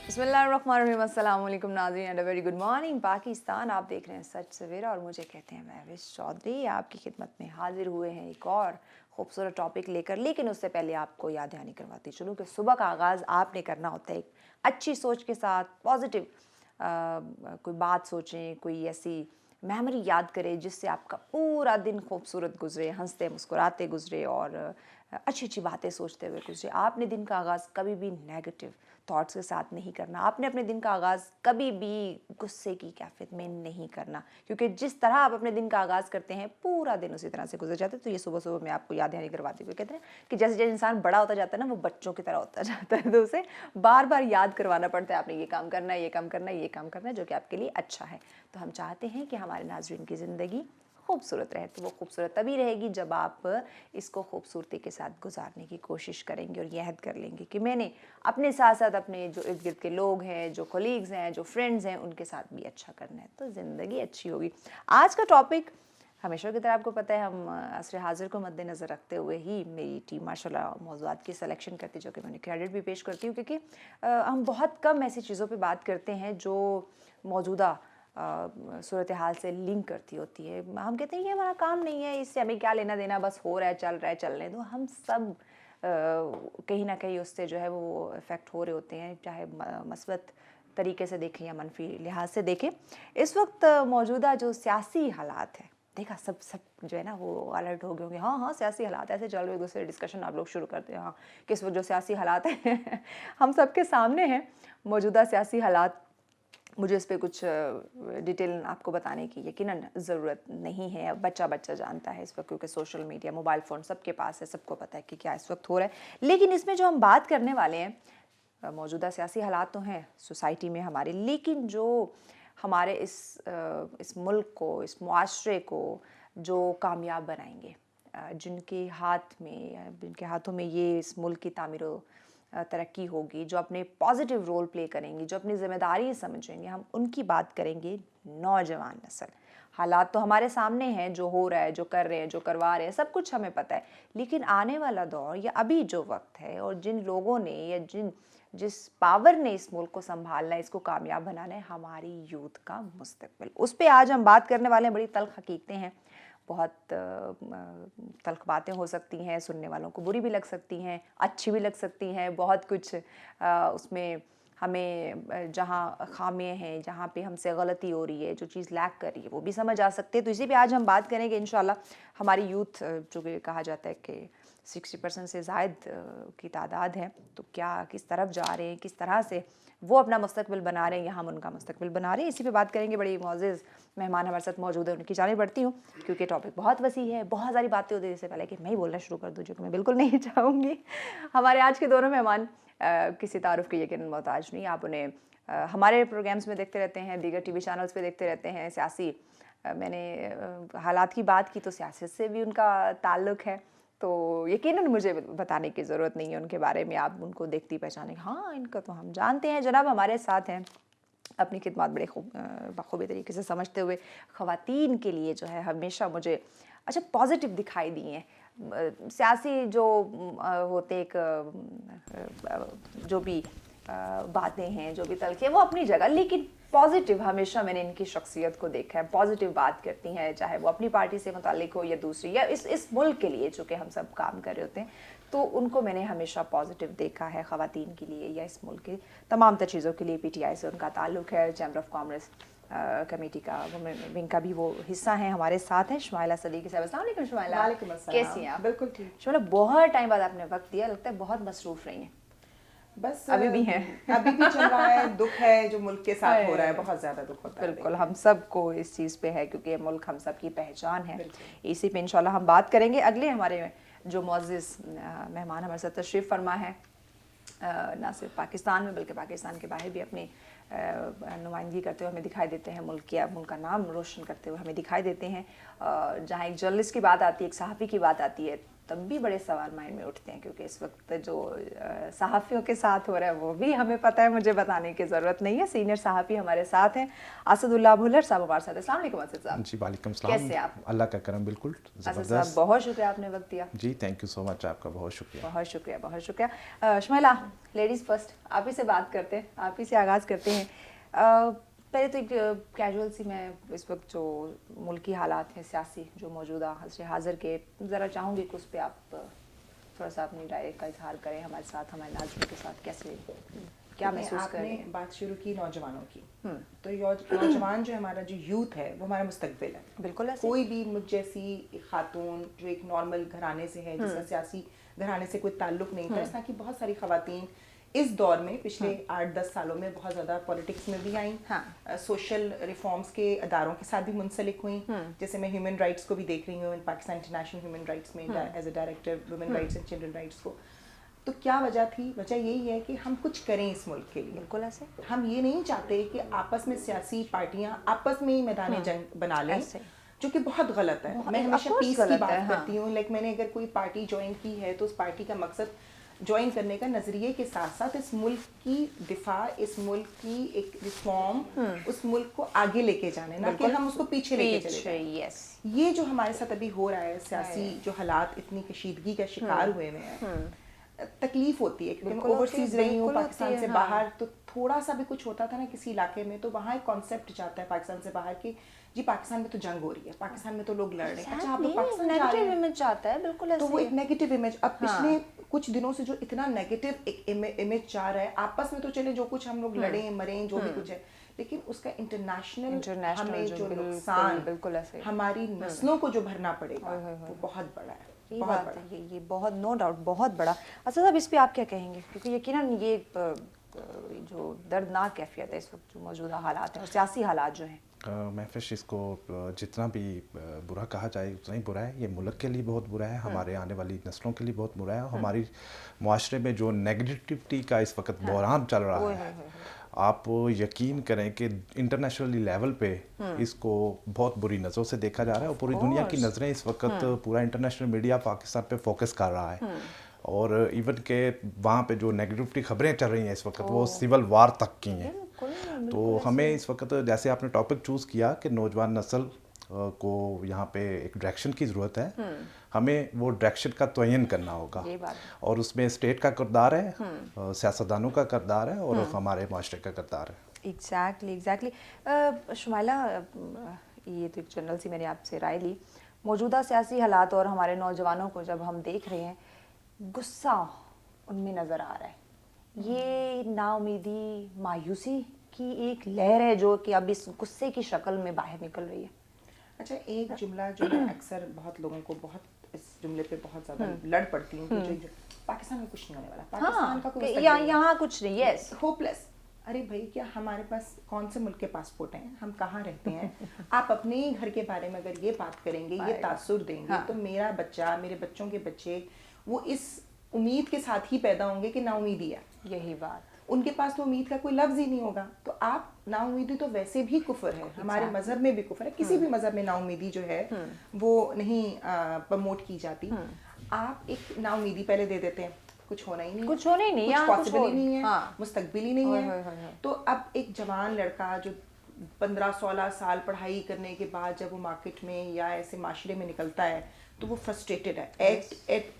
बिस्मिल्लाहिर्रहमानिर्रहीम, अस्सलाम वालेकुम नाज़रीन and a very good morning Pakistan. आप देख रहे हैं सच सवेरा और मुझे कहते हैं महविश चौधरी। आपकी खिदमत में हाजिर हुए हैं एक और खूबसूरत टॉपिक लेकर। लेकिन उससे पहले आपको याद दहानी करवाती चलूँ कि सुबह का आगाज़ आपने करना होता है एक अच्छी सोच के साथ, पॉजिटिव कोई बात सोचें, कोई ऐसी मेमोरी याद करें जिससे आपका पूरा दिन खूबसूरत गुजरे, हंसते मुस्कुराते गुजरे और अच्छी अच्छी बातें सोचते हुए गुजरे। आपने दिन का आगाज़ कभी भी नेगेटिव थॉट्स के साथ नहीं करना। आपने अपने दिन का आगाज़ कभी भी गुस्से की कैफियत में नहीं करना, क्योंकि जिस तरह आप अपने दिन का आगाज़ करते हैं पूरा दिन उसी तरह से गुजर जाता है। तो ये सुबह सुबह मैं आपको याद दहानी करवाती हुई कहते हैं कि जैसे जैसे इंसान बड़ा होता जाता है ना, वो बच्चों की तरह होता जाता है, तो उसे बार बार याद करवाना पड़ता है, आपने ये काम करना है, ये काम करना है, ये काम करना है, जो कि आपके लिए अच्छा है। तो हम चाहते हैं कि हमारे नाज़रीन की ज़िंदगी खूबसूरत रहे। तो वो खूबसूरत तभी रहेगी जब आप इसको खूबसूरती के साथ गुजारने की कोशिश करेंगे और यह कर लेंगे कि मैंने अपने साथ साथ अपने जो इर्द गिर्द के लोग हैं, जो कोलीग्स हैं, जो फ्रेंड्स हैं, उनके साथ भी अच्छा करना है, तो ज़िंदगी अच्छी होगी। आज का टॉपिक हमेशा की तरह आपको पता है, हम असर हाजिर को मद्देनज़र रखते हुए ही मेरी टीम माशाल्लाह मौज़ूआत की सिलेक्शन करती है, जो कि मैंने क्रेडिट भी पेश करती हूँ, क्योंकि हम बहुत कम ऐसी चीज़ों पे बात करते हैं जो मौजूदा सूरत हाल से लिंक करती होती है। हम कहते हैं ये हमारा काम नहीं है, इससे हमें क्या लेना देना, बस हो रहा है चलने दो। हम सब कहीं ना कहीं उससे जो है वो इफ़ेक्ट हो रहे होते हैं, चाहे मस्बत तरीके से देखें या मनफी लिहाज से देखें। इस वक्त मौजूदा जो सियासी हालात है, देखा सब जो है ना वो अलर्ट हो गए होंगे। हाँ हाँ, सियासी हालात ऐसे चल रहे, एक दूसरे डिस्कशन आप लोग शुरू करते हैं। हाँ, किस वक्त जो सियासी हालात हैं हम सब के सामने हैं मौजूदा सियासी हालात। मुझे इस पर कुछ डिटेल आपको बताने की यकीनन ज़रूरत नहीं है, बच्चा बच्चा जानता है इस वक्त, क्योंकि सोशल मीडिया, मोबाइल फ़ोन सबके पास है, सबको पता है कि क्या इस वक्त हो रहा है। लेकिन इसमें जो हम बात करने वाले हैं, मौजूदा सियासी हालात तो हैं सोसाइटी में हमारे, लेकिन जो हमारे इस मुल्क को, इस मुआशरे को जो कामयाब बनाएंगे, जिनके हाथों में ये इस मुल्क की तामीर तरक्की होगी, जो अपने पॉजिटिव रोल प्ले करेंगी, जो अपनी ज़िम्मेदारी समझेंगे, हम उनकी बात करेंगे। नौजवान नस्ल, हालात तो हमारे सामने हैं, जो हो रहा है, जो कर रहे हैं, जो करवा रहे हैं, सब कुछ हमें पता है। लेकिन आने वाला दौर या अभी जो वक्त है, और जिन लोगों ने या जिस पावर ने इस मुल्क को संभालना है, इसको कामयाब बनाना है, हमारी यूथ का मुस्तकबिल, उस पर आज हम बात करने वाले हैं। बड़ी तल्ख हकीकतें हैं, बहुत तल्ख बातें हो सकती हैं, सुनने वालों को बुरी भी लग सकती हैं, अच्छी भी लग सकती हैं, बहुत कुछ उसमें हमें जहाँ खामियाँ हैं, जहाँ पे हमसे गलती हो रही है, जो चीज़ लैक कर रही है, वो भी समझ आ सकती है। तो इसी पे आज हम बात करेंगे इंशाल्लाह। हमारी यूथ, जो कि कहा जाता है कि 60% से ज़ायद की तादाद है, तो क्या किस तरफ जा रहे हैं, किस तरह से वो अपना मुस्तकबिल बना रहे हैं या हम उनका मुस्तकबिल बना रहे हैं, इसी पे बात करेंगे। बड़ी मोअज़्ज़ज़ मेहमान हमारे साथ मौजूद है, उनकी जानिब बढ़ती हूँ, क्योंकि टॉपिक बहुत वसी है, बहुत सारी बातें होती हैं। इससे पहले कि मैं ही बोलना शुरू कर दूँ, जो कि मैं बिल्कुल नहीं चाहूँगी। हमारे आज के दोनों मेहमान किसी तारुफ के यकीनन मोहताज नहीं। आप उन्हें हमारे प्रोग्राम्स में देखते रहते हैं, दीगर टीवी चैनल्स पे देखते रहते हैं। सियासी मैंने हालात की बात की, तो सियासत से भी उनका ताल्लुक़ है, तो यकीनन मुझे बताने की ज़रूरत नहीं है उनके बारे में। आप उनको देखती पहचाने, हाँ इनका तो हम जानते हैं। जनाब हमारे साथ हैं, अपनी खिदमत बड़े बखूबी तरीके से समझते हुए ख़वातीन के लिए जो है हमेशा मुझे अच्छा पॉजिटिव दिखाई दी हैं। सियासी जो होते एक जो भी बातें हैं, जो भी तलख़ी है, वो अपनी जगह, लेकिन पॉजिटिव हमेशा मैंने इनकी शख्सियत को देखा है। पॉजिटिव बात करती हैं, चाहे वो अपनी पार्टी से मुताल्लिक हो या दूसरी, या इस मुल्क के लिए चूँकि हम सब काम कर रहे होते हैं, तो उनको मैंने हमेशा पॉजिटिव देखा है ख़वातीन के लिए या इस मुल्क की तमाम तर चीज़ों के लिए। PTI से उनका ताल्लुक़ है, चैम्बर ऑफ कॉमर्स कमेटी का विंग का भी वो हिस्सा हैं। हमारे साथ हैं शुमाइला सदीक़ी साहब। अस्सलाम वालेकुम शुमाइला। वालेकुम अस्सलाम। कैसी हैं आप? बिल्कुल ठीक। शुमाइला, बहुत टाइम बाद आपने वक्त दिया, लगता है बहुत मसरूफ़ रही हैं। बस अभी भी हैं। अभी भी चल रहा है, दुख है जो मुल्क के साथ हो रहा है, बहुत ज़्यादा दुख होता है। बिल्कुल, हम सब को इस चीज़ पे है, क्योंकि ये मुल्क हम सब की पहचान है। इसी पे इंशाल्लाह हम बात करेंगे। अगले हमारे जो मुअज़्ज़ज़ मेहमान हमारे साथ तशरीफ़ फरमा है, ना सिर्फ पाकिस्तान में बल्कि पाकिस्तान के बाहर भी अपनी नुमाइंदगी करते हुए हमें दिखाई देते हैं, मुल्क का नाम रोशन करते हुए हमें दिखाई देते हैं। जहाँ एक जर्नलिस्ट की बात आती है, एक सहाफ़ी की बात आती है, तब भी बड़े सवाल माइंड में उठते हैं, क्योंकि इस वक्त जो सहाफ़ियों के साथ हो रहा है वो भी हमें पता है, मुझे बताने की ज़रूरत नहीं है। सीनियर सहाफ़ी हमारे साथ हैं, असदुल्लाह भुल्लर साहब हमारे साथ हैं। अस्सलाम वालेकुम असद साहब। जी वालेकुम सलाम। कैसे आप? अल्लाह का करम, बिल्कुल असद साहब ज़बरदस्त। बहुत शुक्रिया आपने वक्त दिया। जी थैंक यू सो मच, आपका बहुत शुक्रिया। बहुत शुक्रिया, बहुत शुक्रिया। शुमाइला, लेडीज़ फर्स्ट, आप ही से बात करते हैं, आप ही से आगाज़ करते हैं। पहले तो एक कैजुअल सी मैं इस वक्त जो मुल्की हालात हैं सियासी जो मौजूदा हस्र हाज़िर के, ज़रा चाहूँगी कि उस पर आप थोड़ा सा अपनी राय का इजहार करें हमारे साथ, हमारे नाज़रीन के साथ। कैसे, क्या महसूस कर रहे हैं? आपने बात शुरू की नौजवानों की, तो नौजवान जो हमारा जो यूथ है वो हमारा मुस्तकबिल है। बिल्कुल ऐसे। कोई भी मुझ जैसी एक खातून जो एक नॉर्मल घराने से है, जिसका सियासी घराने से कोई ताल्लुक नहीं था, इस तरह की बहुत सारी खवातीन इस दौर में पिछले 8-10 सालों में बहुत ज़्यादा पॉलिटिक्स में भी आई, सोशल रिफॉर्म्स के अदारों के साथ भी मुंसलिक हुई। जैसे मैं ह्यूमन राइट्स को भी देख रही हूँ, पाकिस्तान इंटरनेशनल ह्यूमन राइट्स में as a director women rights and children rights को। तो क्या वजह थी? वजह यही है कि हम कुछ करें इस मुल्क के लिए। बिल्कुल ऐसे। हम ये नहीं चाहते कि आपस में सियासी पार्टियां आपस में ही मैदान जंग बना लें, जो कि बहुत गलत है। मैं हमेशा पीस की बात करती हूँ। लाइक मैंने अगर कोई पार्टी ज्वाइन की है तो उस पार्टी का मकसद ज्वाइन करने का नजरिए के साथ साथ इस मुल्क की दिफा, इस मुल्क की एक रिफॉर्म, उस मुल्क को आगे लेके जाने, ना कि हम उसको पीछे लेके चले जाएं। ये जो हमारे साथ अभी हो रहा है, सियासी जो हालात इतनी कशीदगी का शिकार हुए हैं, तकलीफ होती है। क्योंकि मैं ओवरसीज रही हूँ, पाकिस्तान से बाहर, तो थोड़ा सा भी कुछ होता था ना किसी इलाके में, तो वहाँ एक कॉन्सेप्ट जाता है पाकिस्तान से बाहर की, जी पाकिस्तान में तो जंग हो रही है, पाकिस्तान में तो लोग लड़ रहे हैं। अच्छा, आप लोग पाकिस्तान जा रहे हैं, इमेज आता है। बिल्कुल ऐसे। तो वो एक नेगेटिव इमेज, अब पिछले कुछ दिनों से जो इतना नेगेटिव एक इमेज जा रहा है, आपस में तो चले जो कुछ हम लोग लड़े मरे जो भी कुछ है, लेकिन उसका इंटरनेशनल हमें जो नुकसान हमारी नस्लों को जो भरना पड़ेगा वो बहुत बड़ा है। ये बात है, ये बहुत, नो डाउट, बहुत बड़ा। अच्छा साहब, इस पे आप क्या कहेंगे? क्योंकि यकीनन ये जो दर्दनाक कैफियत है इस वक्त, जो मौजूदा हालात हैं और सियासी हालात जो हैं, मैं फिर इसको जितना भी बुरा कहा जाए उतना ही बुरा है। ये मुल्क के लिए बहुत बुरा है, हमारे आने वाली नस्लों के लिए बहुत बुरा है। हमारी माशरे में जो नेगेटिविटी का इस वक्त बहरान चल रहा है, आप यकीन करें कि इंटरनेशनल लेवल पे इसको बहुत बुरी नज़रों से देखा जा रहा है, और पूरी दुनिया की नज़रें इस वक्त पूरा इंटरनेशनल मीडिया पाकिस्तान पे फोकस कर रहा है। और इवन के वहाँ पे जो नेगेटिविटी खबरें चल रही हैं इस वक्त, वो सिविल वार तक की हैं। तो हमें इस वक्त, जैसे आपने टॉपिक चूज़ किया कि नौजवान नस्ल को यहाँ पे एक डायरेक्शन की ज़रूरत है, हमें वो डायरेक्शन का तयन करना होगा, और उसमें स्टेट का किरदार है, सियासतदानों का किरदार है, और हमारे माशरे का किरदार है। एग्जैक्टली। शुमाइला, ये तो एक जनरल सी मैंने आपसे राय ली, मौजूदा सियासी हालात और हमारे नौजवानों को जब हम देख रहे हैं, गुस्सा उनमें नज़र आ रहा है। ये नाउमीदी, मायूसी की एक लहर है जो कि अब इस गुस्से की शक्ल में बाहर निकल रही है। अच्छा, एक जुमला जो मैं अक्सर बहुत लोगों को, बहुत इस जुमले पे बहुत ज़्यादा लड़ पड़ती हूँ कि पाकिस्तान में कुछ नहीं होने वाला, पाकिस्तान का कोई यहाँ कुछ नहीं, यस, होपलेस। अरे भाई, क्या हमारे पास कौन से मुल्क के पासपोर्ट हैं, हम कहाँ रहते हैं? आप अपने ही घर के बारे में अगर ये बात करेंगे, ये तासुर देंगे, तो मेरा बच्चा, मेरे बच्चों के बच्चे, वो इस उम्मीद के साथ ही पैदा होंगे कि नाउमीदी है। यही बात, उनके पास तो उम्मीद का कोई लफ्ज़ ही नहीं होगा। तो आप, नाउमीदी तो वैसे भी कुफर है, हमारे मज़हब में भी कुफर है, किसी भी मज़हब में नाउमीदी जो है वो नहीं प्रमोट की जाती। आप एक नाउमीदी पहले दे देते हैं, कुछ होना ही नहीं, कुछ होना ही नहीं, कुछ पॉसिबल ही नहीं है, मुस्तकबिल ही नहीं है। तो अब एक जवान लड़का जो 15-16 साल पढ़ाई करने के बाद जब वो मार्केट में या ऐसे माशरे में निकलता है, तो वो फ्रस्ट्रेटेड है।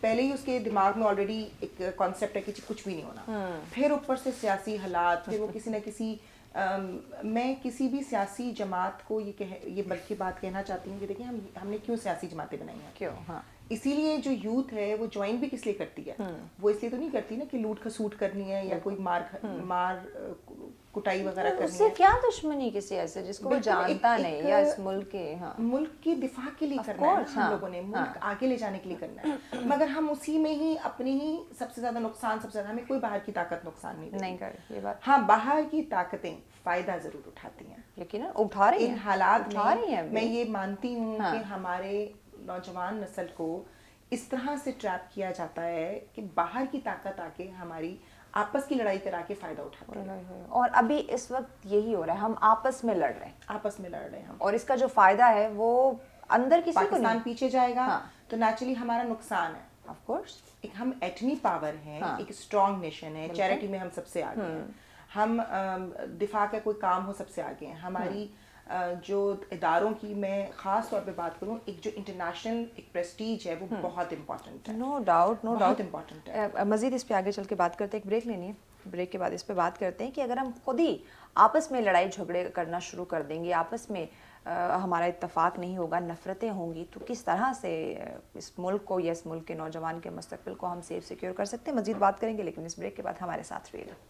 पहले ही उसके दिमाग में ऑलरेडी एक कॉन्सेप्ट है कि कुछ भी नहीं होना, फिर ऊपर से सियासी हालात, फिर वो किसी न किसी मैं किसी भी सियासी जमात को ये बल्कि बात कहना चाहती हूँ कि देखिए, हमने क्यों सियासी जमातें बनाई हैं, क्यों? इसीलिए जो यूथ है वो ज्वाइन भी किस लिए करती है, वो इसलिए तो नहीं करती ना कि लूट खसूट करनी है या कोई मार कुटाई वगैरह करनी है। उससे क्या दुश्मनी किसी ऐसे जिसको वो जानता नहीं, या इस मुल्क के मुल्क की दिफा के लिए करना है, हम लोगों ने मुल्क आगे ले जाने के लिए करना है, मगर हम उसी में ही अपनी ही सबसे ज्यादा नुकसान, सबसे ज्यादा हमें कोई बाहर की ताकत नुकसान नहीं कर, ये बात। हाँ, बाहर की ताकतें फायदा जरूर उठाती हैं, यकीनन उठा रही हैं, इन हालात में। मैं ये मानती हूँ कि हमारे नौजवान नस्ल को इस तरह से ट्रैप किया जाता है कि बाहर की ताकत आके हमारी आपस की लड़ाई करा के फायदा उठाते हैं। और अभी इस वक्त यही हो रहा है, हम आपस में लड़ रहे हैं, और इसका जो फायदा है वो अंदर किसी को नहीं। पाकिस्तान पीछे जाएगा तो नेचुरली हमारा नुकसान है। ऑफ कोर्स एक हम एटमी पावर हैं, एक स्ट्रॉन्ग नेशन है, चैरिटी में हम सबसे आगे हैं, हम दिफा का कोई काम हो सबसे आगे हैं, हमारी जो इदारों की मैं ख़ास तौर पे बात करूं, एक जो इंटरनेशनल एक प्रेस्टीज है वो बहुत इम्पॉर्टेंट है, नो डाउट बहुत इम्पॉर्टेंट है। मज़ीद इस पे आगे चल के बात करते हैं, एक ब्रेक लेनी है, ब्रेक के बाद इस पे बात करते हैं कि अगर हम खुद ही आपस में लड़ाई झगड़े करना शुरू कर देंगे, आपस में हमारा इत्तेफाक नहीं होगा, नफ़रतें होंगी, तो किस तरह से इस मुल्क को या इस मुल्क के नौजवान के मुस्तक़बिल को हम सेफ सिक्योर कर सकते हैं। मज़ीद बात करेंगे, लेकिन इस ब्रेक के बाद हमारे साथ रहिएगा।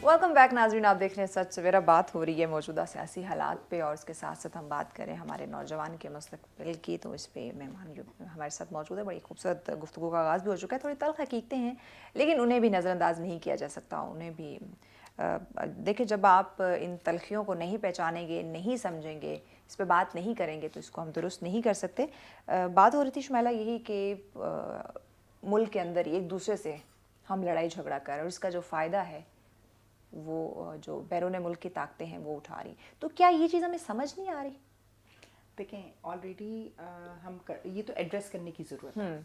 वेलकम बैक नाज़रीन, आप देख रहे हैं सच सवेरा। बात हो रही है मौजूदा सियासी हालात पे और उसके साथ साथ हम बात करें हमारे नौजवान के मुस्तक़बिल की, तो इस पे मेहमान जो हमारे साथ मौजूद है, बड़ी खूबसूरत गुफ्तगू का आगाज़ भी हो चुका है। थोड़ी तल्ख़ हकीकतें हैं, लेकिन उन्हें भी नज़रअंदाज नहीं किया जा सकता। उन्हें भी देखिए, जब आप इन तलखियों को नहीं पहचानेंगे, नहीं समझेंगे, इस पे बात नहीं करेंगे, तो इसको हम दुरुस्त नहीं कर सकते। बात हो रही थी शुमैला यही कि मुल्क के अंदर एक दूसरे से हम लड़ाई झगड़ा कर, और इसका जो फ़ायदा है वो जो बैरून मुल्क की ताकतें हैं वो उठा रही। तो क्या ये चीज़ हमें समझ नहीं आ रही? देखें, ऑलरेडी ये तो एड्रेस करने की ज़रूरत है,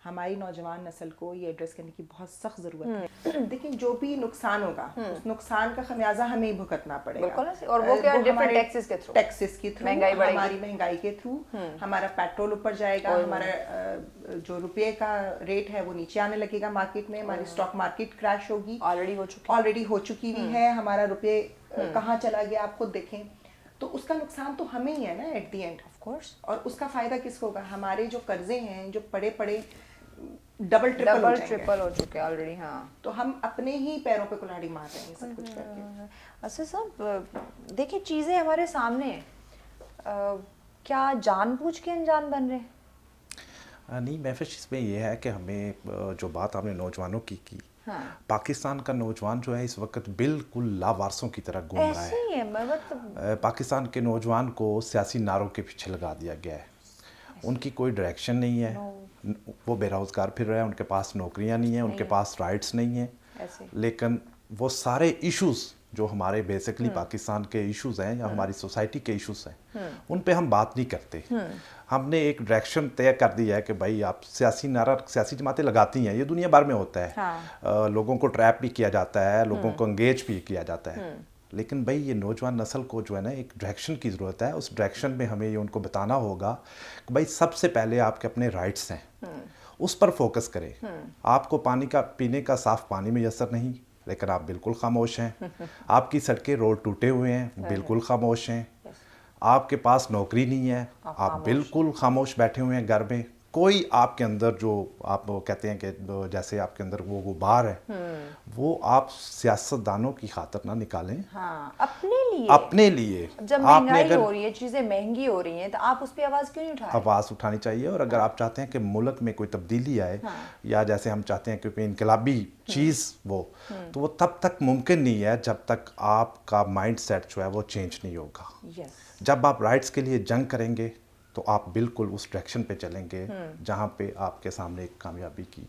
हमारी नौजवान नस्ल को ये एड्रेस करने की बहुत सख्त ज़रूरत है। देखिए, जो भी नुकसान होगा उस नुकसान का खमियाजा हमें ही भुगतना पड़ेगा, और वो क्या, डिफरेंट टैक्सेस के थ्रू, हमारी महंगाई के थ्रू, हमारा पेट्रोल ऊपर जाएगा, हमारा जो रुपये का रेट है वो नीचे आने लगेगा मार्केट में, हमारी स्टॉक मार्केट क्रैश होगी, ऑलरेडी हो चुकी हुई है, हमारा रुपये कहाँ चला गया आप खुद देखें। तो उसका नुकसान तो हमें ही है ना at the end, of course. और उसका फ़ायदा किसको होगा? हमारे जो कर्जे हैं, जो पड़े डबल ट्रिपल हो चुके हैं ऑलरेडी। हाँ, तो हम अपने ही पैरों पे कुल्हाड़ी मार रहे हैं सब कुछ करके। अच्छा साहब, देखिए चीज़ें हमारे सामने, क्या जानबूझ के अनजान बन रहे हैं? नहीं, महफिश इसमें यह है कि हमें जो बात आपने नौजवानों की पाकिस्तान का नौजवान जो है इस वक्त बिल्कुल लावारसों की तरह घूम रहा ऐसे ही है। पाकिस्तान के नौजवान को सियासी नारों के पीछे लगा दिया गया है, उनकी कोई डायरेक्शन नहीं है, वो बेरोज़गार फिर रहे हैं, उनके पास नौकरियां नहीं हैं, उनके पास राइट्स नहीं हैं, लेकिन वो सारे इश्यूज़ जो हमारे बेसिकली पाकिस्तान के इश्यूज़ हैं या हमारी सोसाइटी के इश्यूज़ हैं, उन पे हम बात नहीं करते। हमने एक डायरेक्शन तय कर दिया है कि भाई आप सियासी जमातें लगाती हैं, ये दुनिया भर में होता है। हाँ। लोगों को ट्रैप भी किया जाता है, लोगों को एंगेज भी किया जाता है, लेकिन भाई ये नौजवान नस्ल को जो है ना एक डायरेक्शन की ज़रूरत है। उस डायरेक्शन में हमें ये उनको बताना होगा कि भाई सबसे पहले आपके अपने राइट्स हैं, उस पर फोकस करें। आपको पानी का पीने का साफ़ पानी मैसर नहीं, लेकिन आप बिल्कुल खामोश हैं। आपकी सड़कें रोड टूटे हुए हैं, बिल्कुल खामोश हैं। आपके पास नौकरी नहीं है, आप बिल्कुल खामोश बैठे हुए हैं घर में। कोई आपके अंदर जो आप कहते हैं कि जैसे आपके अंदर वो गुबार है, वो आप सियासतदानों की खातिर ना निकालें। हाँ, अपने लिए जब महंगाई हो रही है, चीज़ें महंगी हो रही हैं, तो आप उस पर आवाज़ क्यों नहीं उठा रहे? आवाज़ उठानी चाहिए। और अगर आप चाहते हैं कि मुल्क में कोई तब्दीली आए, या जैसे हम चाहते हैं कि कोई इनकलाबी चीज़ तो वो तब तक मुमकिन नहीं है जब तक आपका माइंड सेट जो है वो चेंज नहीं होगा। जब आप राइट्स के लिए जंग करेंगे तो आप बिल्कुल उस डायरेक्शन पे चलेंगे जहाँ पे आपके सामने एक कामयाबी की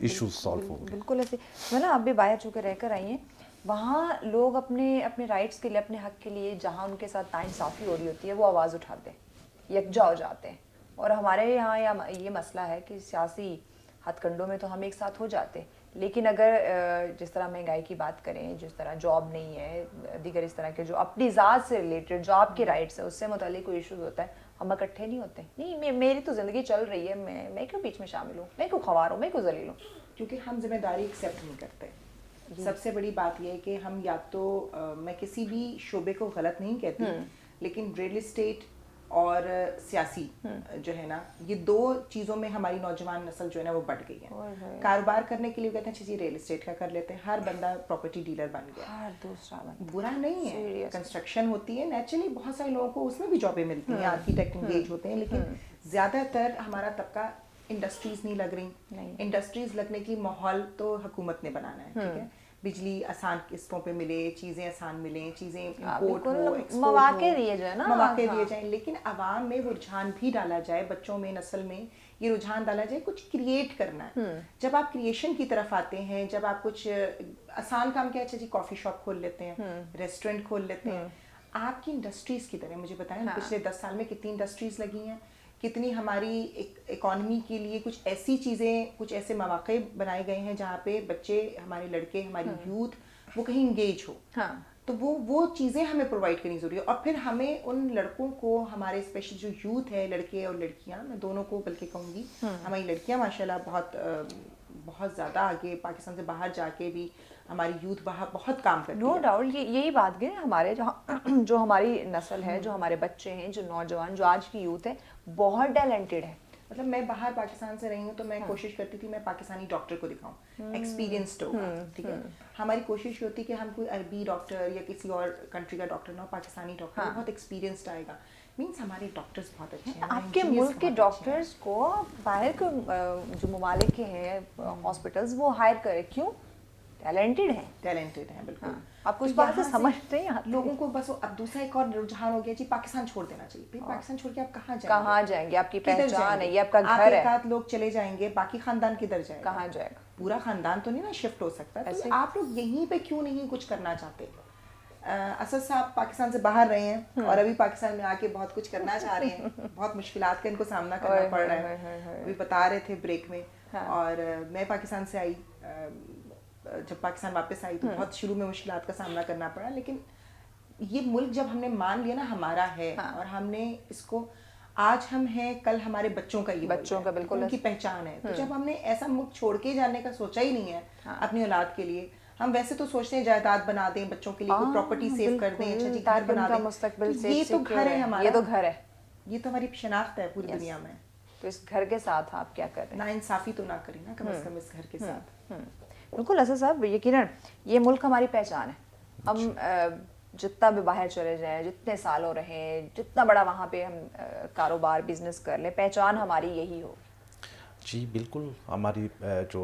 इश्यूज सॉल्व होंगे। बिल्कुल ऐसे, मतलब आप भी बाहर चुके रहकर आई हैं, वहाँ लोग अपने राइट्स के लिए, अपने हक के लिए, जहाँ उनके साथ नाइंसाफ़ी हो रही होती है, वो आवाज़ उठाते हैं, यकजा हो जाते हैं। और हमारे यहाँ ये मसला है कि सियासी हथकंडों में तो हम एक साथ हो जाते, लेकिन अगर जिस तरह महंगाई की बात करें, जिस तरह जॉब नहीं है, दीगर इस तरह के जो अपनी ज़ात से रिलेटेड जो आपके राइट्स है उससे मुतालिक कोई इशूज़ होता है, हम इकट्ठे नहीं होते। नहीं, मेरी तो ज़िंदगी चल रही है, मैं क्यों बीच में शामिल हूँ, मैं क्यों खवार हूँ, मैं क्यों जलील हूँ? क्योंकि हम जिम्मेदारी एक्सेप्ट नहीं करते। सबसे बड़ी बात यह है कि हम या तो मैं किसी भी शोबे को गलत नहीं कहती, लेकिन रियल एस्टेट और सियासी जो है ना, ये दो चीज़ों में हमारी नौजवान नस्ल जो है ना वो बढ़ गई है। कारोबार करने के लिए कहते हैं चीज़ें रियल एस्टेट का कर लेते हैं, हर बंदा प्रॉपर्टी डीलर बन गया, हर दूसरा बन। बुरा नहीं है, कंस्ट्रक्शन होती है नेचुरली, बहुत सारे लोगों को उसमें भी जॉबें मिलती हैं, आर्किटेक्ट इंगेज होते हैं, लेकिन ज़्यादातर हमारा तबका इंडस्ट्रीज़ नहीं लग रही। इंडस्ट्रीज़ लगने की माहौल तो हुकूमत ने बनाना है, ठीक है। बिजली आसान किस्तों पे मिले, चीज़ें आसान मिलें, चीज़ें इम्पोर्ट बिल्कुल, हो, एक्सपोर्ट मौके हो, दिए जाए ना, मौके हाँ। दिए जाएं, लेकिन आवाम में वो रुझान भी डाला जाए, बच्चों में, नस्ल में ये रुझान डाला जाए, कुछ क्रिएट करना है। जब आप क्रिएशन की तरफ आते हैं, जब आप कुछ आसान काम क्या, अच्छा जी कॉफ़ी शॉप खोल लेते हैं, रेस्टोरेंट खोल लेते हैं, आपकी इंडस्ट्रीज़ की तरह मुझे बताएं पिछले 10 साल में कितनी इंडस्ट्रीज़ लगी हैं, कितनी हमारी इकॉनमी के लिए कुछ ऐसी चीज़ें, कुछ ऐसे मौके बनाए गए हैं जहाँ पे बच्चे, हमारे लड़के, हमारी यूथ वो कहीं इंगेज हो। हाँ। तो वो चीज़ें हमें प्रोवाइड करनी ज़रूरी है, और फिर हमें उन लड़कों को, हमारे स्पेशल जो यूथ है, लड़के और लड़कियाँ, मैं दोनों को बल्कि कहूँगी, हमारी लड़कियाँ माशाल्लाह बहुत ज़्यादा आगे, पाकिस्तान से बाहर जाके भी हमारी यूथ बाहर बहुत काम करती नो है। डाउट, यही बात है हमारे जो हमारी नस्ल है, जो हमारे बच्चे हैं, जो नौजवान, जो आज की यूथ है, बहुत टैलेंटेड है। मतलब मैं बाहर पाकिस्तान से रही हूँ तो मैं कोशिश करती थी मैं पाकिस्तानी डॉक्टर को दिखाऊं, एक्सपीरियंस्ड होगा, ठीक है। हमारी कोशिश होती कि हम कोई अरबी डॉक्टर या किसी और कंट्री का डॉक्टर ना, पाकिस्तानी डॉक्टर बहुत एक्सपीरियंस्ड आएगा, मीन्स हमारे डॉक्टर्स बहुत अच्छे हैं। आपके मुल्क के डॉक्टर्स को बाहर के जो ममालिक के हैं हॉस्पिटल्स वो हायर करे, क्यों? टैलेंटेड है बिल्कुल। आपको इस बात से समझते हैं लोगों को बस अब दूसरा एक और रुझान हो गया जी, पाकिस्तान छोड़ देना चाहिए। भाई पाकिस्तान छोड़ के आप कहाँ जाएंगे? आपकी पहचान है, ये आपका घर है। एक आध लोग चले जाएंगे, बाकी खानदान किधर जाएगा? कहाँ जाएगा? पूरा खानदान तो नहीं ना शिफ्ट हो सकता। तो आप लोग यहीं पे क्यों नहीं कुछ करना चाहते? असद साहब पाकिस्तान से बाहर रहे हैं और अभी पाकिस्तान में आके बहुत कुछ करना चाह रहे हैं, बहुत मुश्किलात का इनको सामना करना पड़ रहा है। अभी बता रहे थे ब्रेक में, और मैं पाकिस्तान से आई, जब पाकिस्तान वापस आई तो बहुत शुरू में मुश्किलात का सामना करना पड़ा, लेकिन ये मुल्क जब हमने मान लिया ना हमारा है, और हमने इसको, आज हम हैं, कल हमारे बच्चों का, ये बच्चों का बिल्कुल उनकी पहचान है। तो जब हमने ऐसा मुल्क छोड़ के जाने का सोचा ही नहीं है अपनी औलाद के लिए, हम वैसे तो सोचते हैं जायदाद बना दें बच्चों के लिए, कोई प्रॉपर्टी सेव कर दें, अच्छा जी घर बना दें, ये तो घर है हमारा, ये तो घर है, ये तो हमारी शनाख्त है पूरी दुनिया में। तो इस घर के साथ आप क्या कर रहे हैं? ना इंसाफी तो ना करें ना कम से कम इस घर के साथ। बिल्कुल असद साहब, यकीनन ये मुल्क हमारी पहचान है। हम जितना भी बाहर चले जाएं, जितने सालों रहें, जितना बड़ा वहाँ पे हम कारोबार बिजनेस कर लें, पहचान हमारी यही हो। जी बिल्कुल, हमारी जो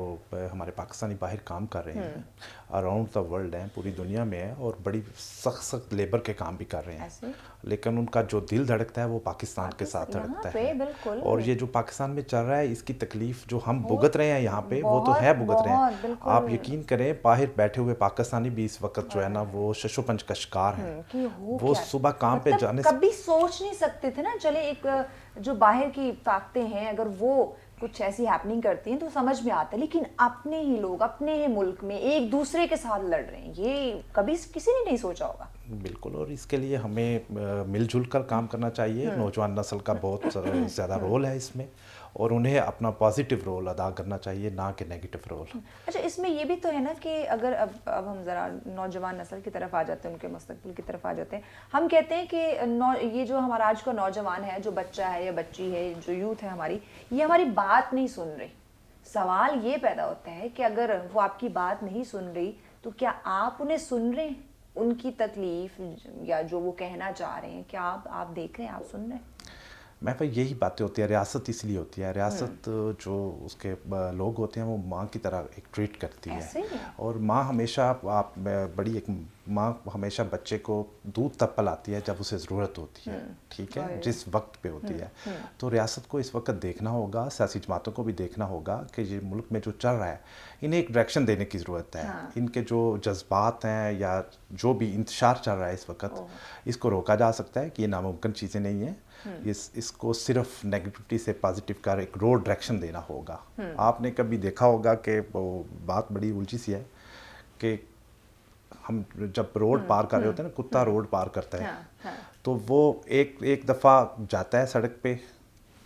हमारे पाकिस्तानी बाहर काम कर रहे हैं अराउंड द वर्ल्ड हैं, पूरी दुनिया में है, और बड़ी सख्त लेबर के काम भी कर रहे हैं, लेकिन उनका जो दिल धड़कता है वो पाकिस्तान के साथ धड़कता है। और ये जो पाकिस्तान में चल रहा है, इसकी तकलीफ जो हम भुगत रहे हैं यहाँ पे, वो तो है भुगत रहे हैं। आप यकीन करें, बाहर बैठे हुए पाकिस्तानी भी इस वक्त जो है ना वो शशोपंच का शिकार हैं। वो सुबह काम पे जाने से कभी सोच नहीं सकते थे ना, चले एक जो बाहर की ताकतें हैं अगर वो कुछ ऐसी हैपनिंग करती हैं तो समझ में आता है, लेकिन अपने ही लोग अपने ही मुल्क में एक दूसरे के साथ लड़ रहे हैं, ये कभी किसी ने नहीं सोचा होगा। बिल्कुल, और इसके लिए हमें मिलजुल कर काम करना चाहिए। नौजवान नस्ल का बहुत ज़्यादा रोल है इसमें, और उन्हें अपना पॉजिटिव रोल अदा करना चाहिए, ना कि नेगेटिव रोल। अच्छा, इसमें ये भी तो है ना कि अगर अब हम ज़रा नौजवान नस्ल की तरफ आ जाते हैं, उनके मुस्तकबिल की तरफ आ जाते हैं, हम कहते हैं कि ये जो हमारा आज का नौजवान है, जो बच्चा है या बच्ची है, जो यूथ है हमारी, ये हमारी बात नहीं सुन रही। सवाल ये पैदा होता है कि अगर वो आपकी बात नहीं सुन रही तो क्या आप उन्हें सुन रहे हैं? उनकी तकलीफ या जो वो कहना चाह रहे हैं, क्या आप देख रहे हैं, आप सुन रहे हैं? मैं भाई यही बातें होती है, रियासत इसलिए होती है, रियासत जो उसके लोग होते हैं वो माँ की तरह एक ट्रीट करती है, और माँ हमेशा बड़ी एक माँ हमेशा बच्चे को दूध तब पिलाती है जब उसे ज़रूरत होती है, ठीक है, जिस वक्त पे होती है। तो रियासत को इस वक्त देखना होगा, सियासी जमातों को भी देखना होगा कि ये मुल्क में जो चल रहा है इन्हें एक डायरेक्शन देने की ज़रूरत है। इनके जो जज्बात हैं या जो भी इंतशार चल रहा है इस वक्त, इसको रोका जा सकता है कि ये नामुमकिन चीज़ें नहीं हैं। इसको सिर्फ नेगेटिविटी से पॉजिटिव का एक रोड डायरेक्शन देना होगा। आपने कभी देखा होगा कि वो बात बड़ी उलझी सी है कि हम जब रोड पार कर रहे होते हैं ना, कुत्ता रोड पार करता है, तो वो एक दफ़ा जाता है सड़क पे,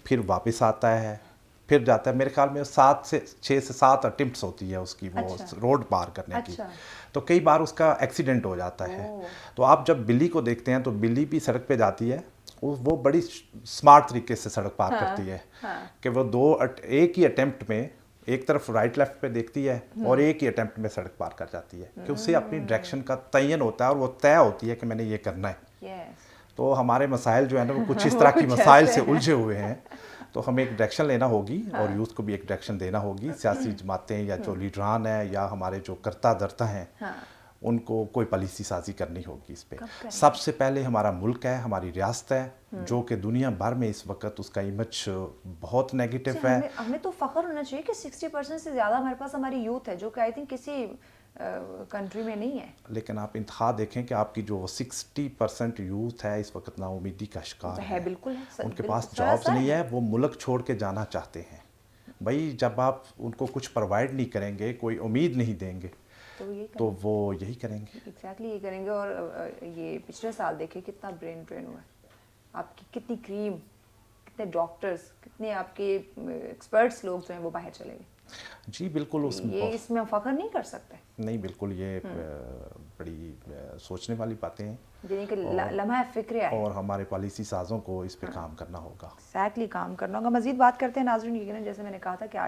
फिर वापस आता है, फिर जाता है। मेरे ख्याल में 6 से 7 अटेम्प्ट्स होती है उसकी वो रोड पार करने की, तो कई बार उसका एक्सीडेंट हो जाता है। तो आप जब बिल्ली को देखते हैं तो बिल्ली भी सड़क पे जाती है, वो बड़ी स्मार्ट तरीके से सड़क पार करती है कि वो एक ही अटेम्प्ट में एक तरफ राइट लेफ्ट पे देखती है और एक ही अटेम्प्ट में सड़क पार कर जाती है, कि उससे अपनी डायरेक्शन का तयन होता है और वो तय होती है कि मैंने ये करना है। तो हमारे मसाइल जो है ना वो कुछ इस तरह की मसाइल से उलझे हुए हैं तो हमें एक डायरेक्शन लेना होगी और यूथ को भी एक डायरेक्शन देना होगी। सियासी जमातें या जो लीडरान हैं या हमारे जो करता धरता हैं, उनको कोई पॉलिसी साजी करनी होगी इस पे। सबसे पहले हमारा मुल्क है, हमारी रियासत है, जो कि दुनिया भर में इस वक्त उसका इमेज बहुत नेगेटिव है। हमें तो फख्र होना चाहिए कि 60% से ज़्यादा हमारे पास हमारी यूथ है, जो कि आई थिंक किसी कंट्री में नहीं है। लेकिन आप इंतहा देखें कि आपकी जो 60% यूथ है इस वक्त नाउमीदी का शिकार है। बिल्कुल है, उनके पास जॉब्स नहीं है, वो मुल्क छोड़ के जाना चाहते हैं। भाई जब आप उनको कुछ प्रोवाइड नहीं करेंगे, कोई उम्मीद नहीं देंगे, तो वो यही करेंगे। एग्जैक्टली यही करेंगे। और ये पिछले साल देखिए कितना ब्रेन ड्रेन हुआ है, आपकी कितनी क्रीम, कितने डॉक्टर्स, कितने आपके एक्सपर्ट्स लोग जो हैं वो बाहर चले गए। जी बिल्कुल, ये इसमें हम फख्र नहीं कर सकते। नहीं बिल्कुल, ये बड़ी सोचने वाली बातें हैं, यानी कि लम्हा फ़िक्र है और हमारे पॉलिसी साजों को इस पे काम करना होगा। एक्जैक्टली काम करना होगा। मज़ीद बात करते हैं नाज़रीन, यकीनन जैसे मैंने कहा था कि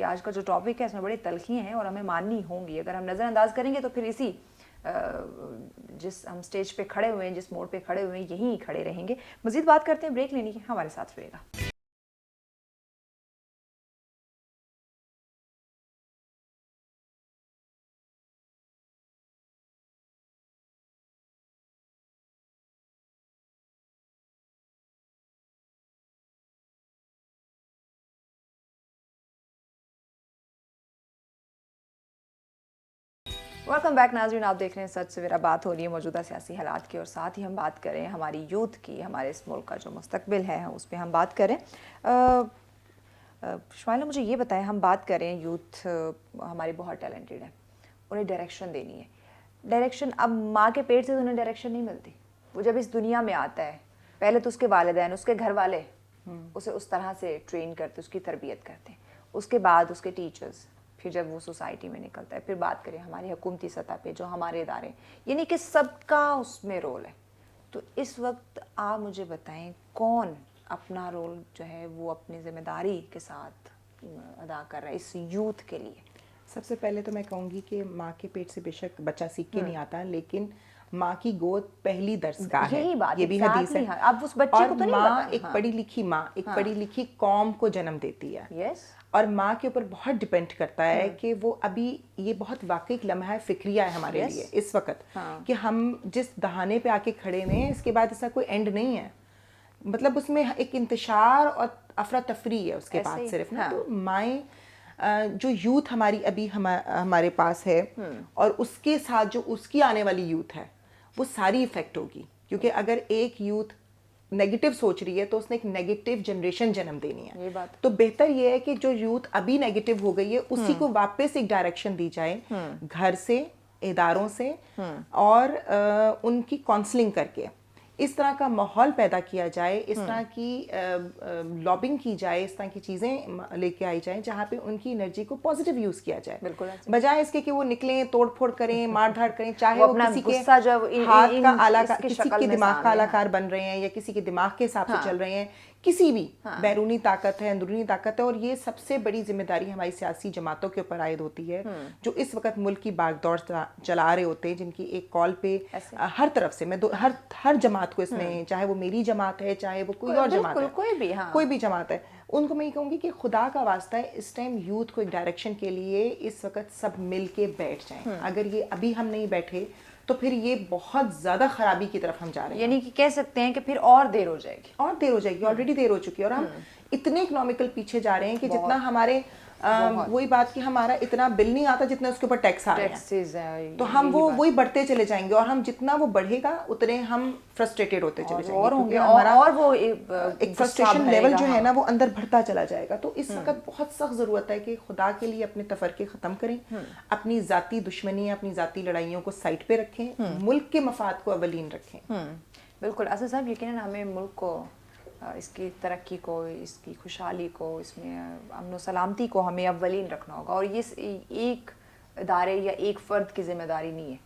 आज का जो टॉपिक है इसमें बड़ी तलखियाँ हैं और हमें माननी होंगी। अगर हम नज़रअंदाज करेंगे तो फिर इसी जिस हम स्टेज पे खड़े हुए हैं, जिस मोड़ पे खड़े हुए हैं, यहीं खड़े रहेंगे। मज़ीद बात करते हैं, ब्रेक लेने की, हमारे साथ रहेगा। वेलकम बैक नाज़रीन, आप देख रहे हैं सच सवेरा। बात हो रही है मौजूदा सियासी हालात की और साथ ही हम बात करें हमारी यूथ की, हमारे इस मुल्क का जो मुस्तकबिल है उस पर हम बात करें। शुमाइला मुझे ये बताएं, हम बात करें यूथ हमारी बहुत टैलेंटेड है, उन्हें डायरेक्शन देनी है। डायरेक्शन अब माँ के पेट से तो उन्हें डायरेक्शन नहीं मिलती। वो जब इस दुनिया में आता है, पहले तो उसके वालिदैन, उसके घर वाले उसे उस तरह से ट्रेन करते, उसकी तरबियत करते हैं, उसके बाद उसके टीचर्स, फिर जब वो सोसाइटी में निकलता है, फिर बात करें हमारी हुकूमती सतह पे जो हमारे इदारे, यानी कि सबका उसमें रोल है। तो इस वक्त आप मुझे बताएं कौन अपना रोल जो है वो अपनी ज़िम्मेदारी के साथ अदा कर रहा है इस यूथ के लिए। सबसे पहले तो मैं कहूँगी कि माँ के पेट से बेशक बच्चा सीख के नहीं आता, लेकिन माँ की गोद पहली दरसगाह है, यही बात, ये भी हदीस है। अब उस बच्चे को तो नहीं माँ पता। एक पढ़ी लिखी माँ एक पढ़ी लिखी कौम को जन्म देती है। यस। और माँ के ऊपर बहुत डिपेंड करता है कि वो अभी, ये बहुत वाकई एक लम्हा फिक्रिया है हमारे लिए इस वक्त, कि हम जिस दहाने पे आके खड़े हुए हैं, इसके बाद ऐसा कोई एंड नहीं है। मतलब उसमें एक इंतशार और अफरा तफरी है उसके बाद सिर्फ ना। तो माएँ, जो यूथ हमारी अभी हमारे पास है और उसके साथ जो उसकी आने वाली यूथ है, वो सारी इफेक्ट होगी। क्योंकि अगर एक यूथ नेगेटिव सोच रही है तो उसने एक नेगेटिव जनरेशन जन्म देनी है। ये बात। तो बेहतर ये है कि जो यूथ अभी नेगेटिव हो गई है उसी को वापस एक डायरेक्शन दी जाए, घर से, इदारों से, और उनकी काउंसलिंग करके इस तरह का माहौल पैदा किया जाए, इस तरह की लॉबिंग की जाए, इस तरह की चीज़ें लेके आई जाए जहाँ पे उनकी एनर्जी को पॉजिटिव यूज़ किया जाए, बजाय इसके कि वो निकलें, तोड़ फोड़ करें, मार धाड़ करें, चाहे वो किसी के हाथ का आला, किसी के दिमाग का आलाकार बन रहे हैं या किसी के दिमाग के हिसाब से चल रहे हैं, किसी भी बैरूनी ताकत है, अंदरूनी ताकत है। और ये सबसे बड़ी जिम्मेदारी हमारी सियासी जमातों के ऊपर आयद होती है, जो इस वक्त मुल्क की बागदौड़ चला रहे होते हैं, जिनकी एक कॉल पे हर तरफ से, मैं हर जमात को इसमें, चाहे वो मेरी जमात है, चाहे वो कोई और जमात है, कोई भी जमात है, उनको मैं ये कहूँगी कि खुदा का वास्ता है, इस टाइम यूथ को एक डायरेक्शन के लिए इस वक्त सब मिल के बैठ जाएं। अगर ये अभी हम नहीं बैठे तो फिर ये बहुत ज़्यादा ख़राबी की तरफ हम जा रहे हैं। यानी कि कह सकते हैं कि फिर और देर हो जाएगी, ऑलरेडी देर हो चुकी है। और हम इतने इकोनॉमिकल पीछे जा रहे हैं कि जितना हमारे वही बात कि हमारा इतना बिल नहीं आता जितना उसके ऊपर टैक्स आ रहा है, तो हम वही बढ़ते चले जाएंगे, और हम जितना वो बढ़ेगा उतने हम फ्रस्ट्रेटेड होते चले जाएंगे, और होंगे, और वो एक फ्रस्ट्रेशन लेवल जो है ना वो अंदर बढ़ता चला जाएगा। तो इस वक्त बहुत सख्त ज़रूरत है कि खुदा के लिए अपने तफरके ख़त्म करें, अपनी ज़ाती दुश्मनियाँ, अपनी ज़ाती लड़ाइयों को साइड पे रखें, मुल्क के मफाद को अवलीन रखें। बिल्कुल असद साहब, यकीनन हमें मुल्क को, इसकी तरक्की को, इसकी खुशहाली को, इसमें अमन व सलामती को हमें अव्वलीन रखना होगा। और ये एक इदारे या एक फ़र्द की ज़िम्मेदारी नहीं है,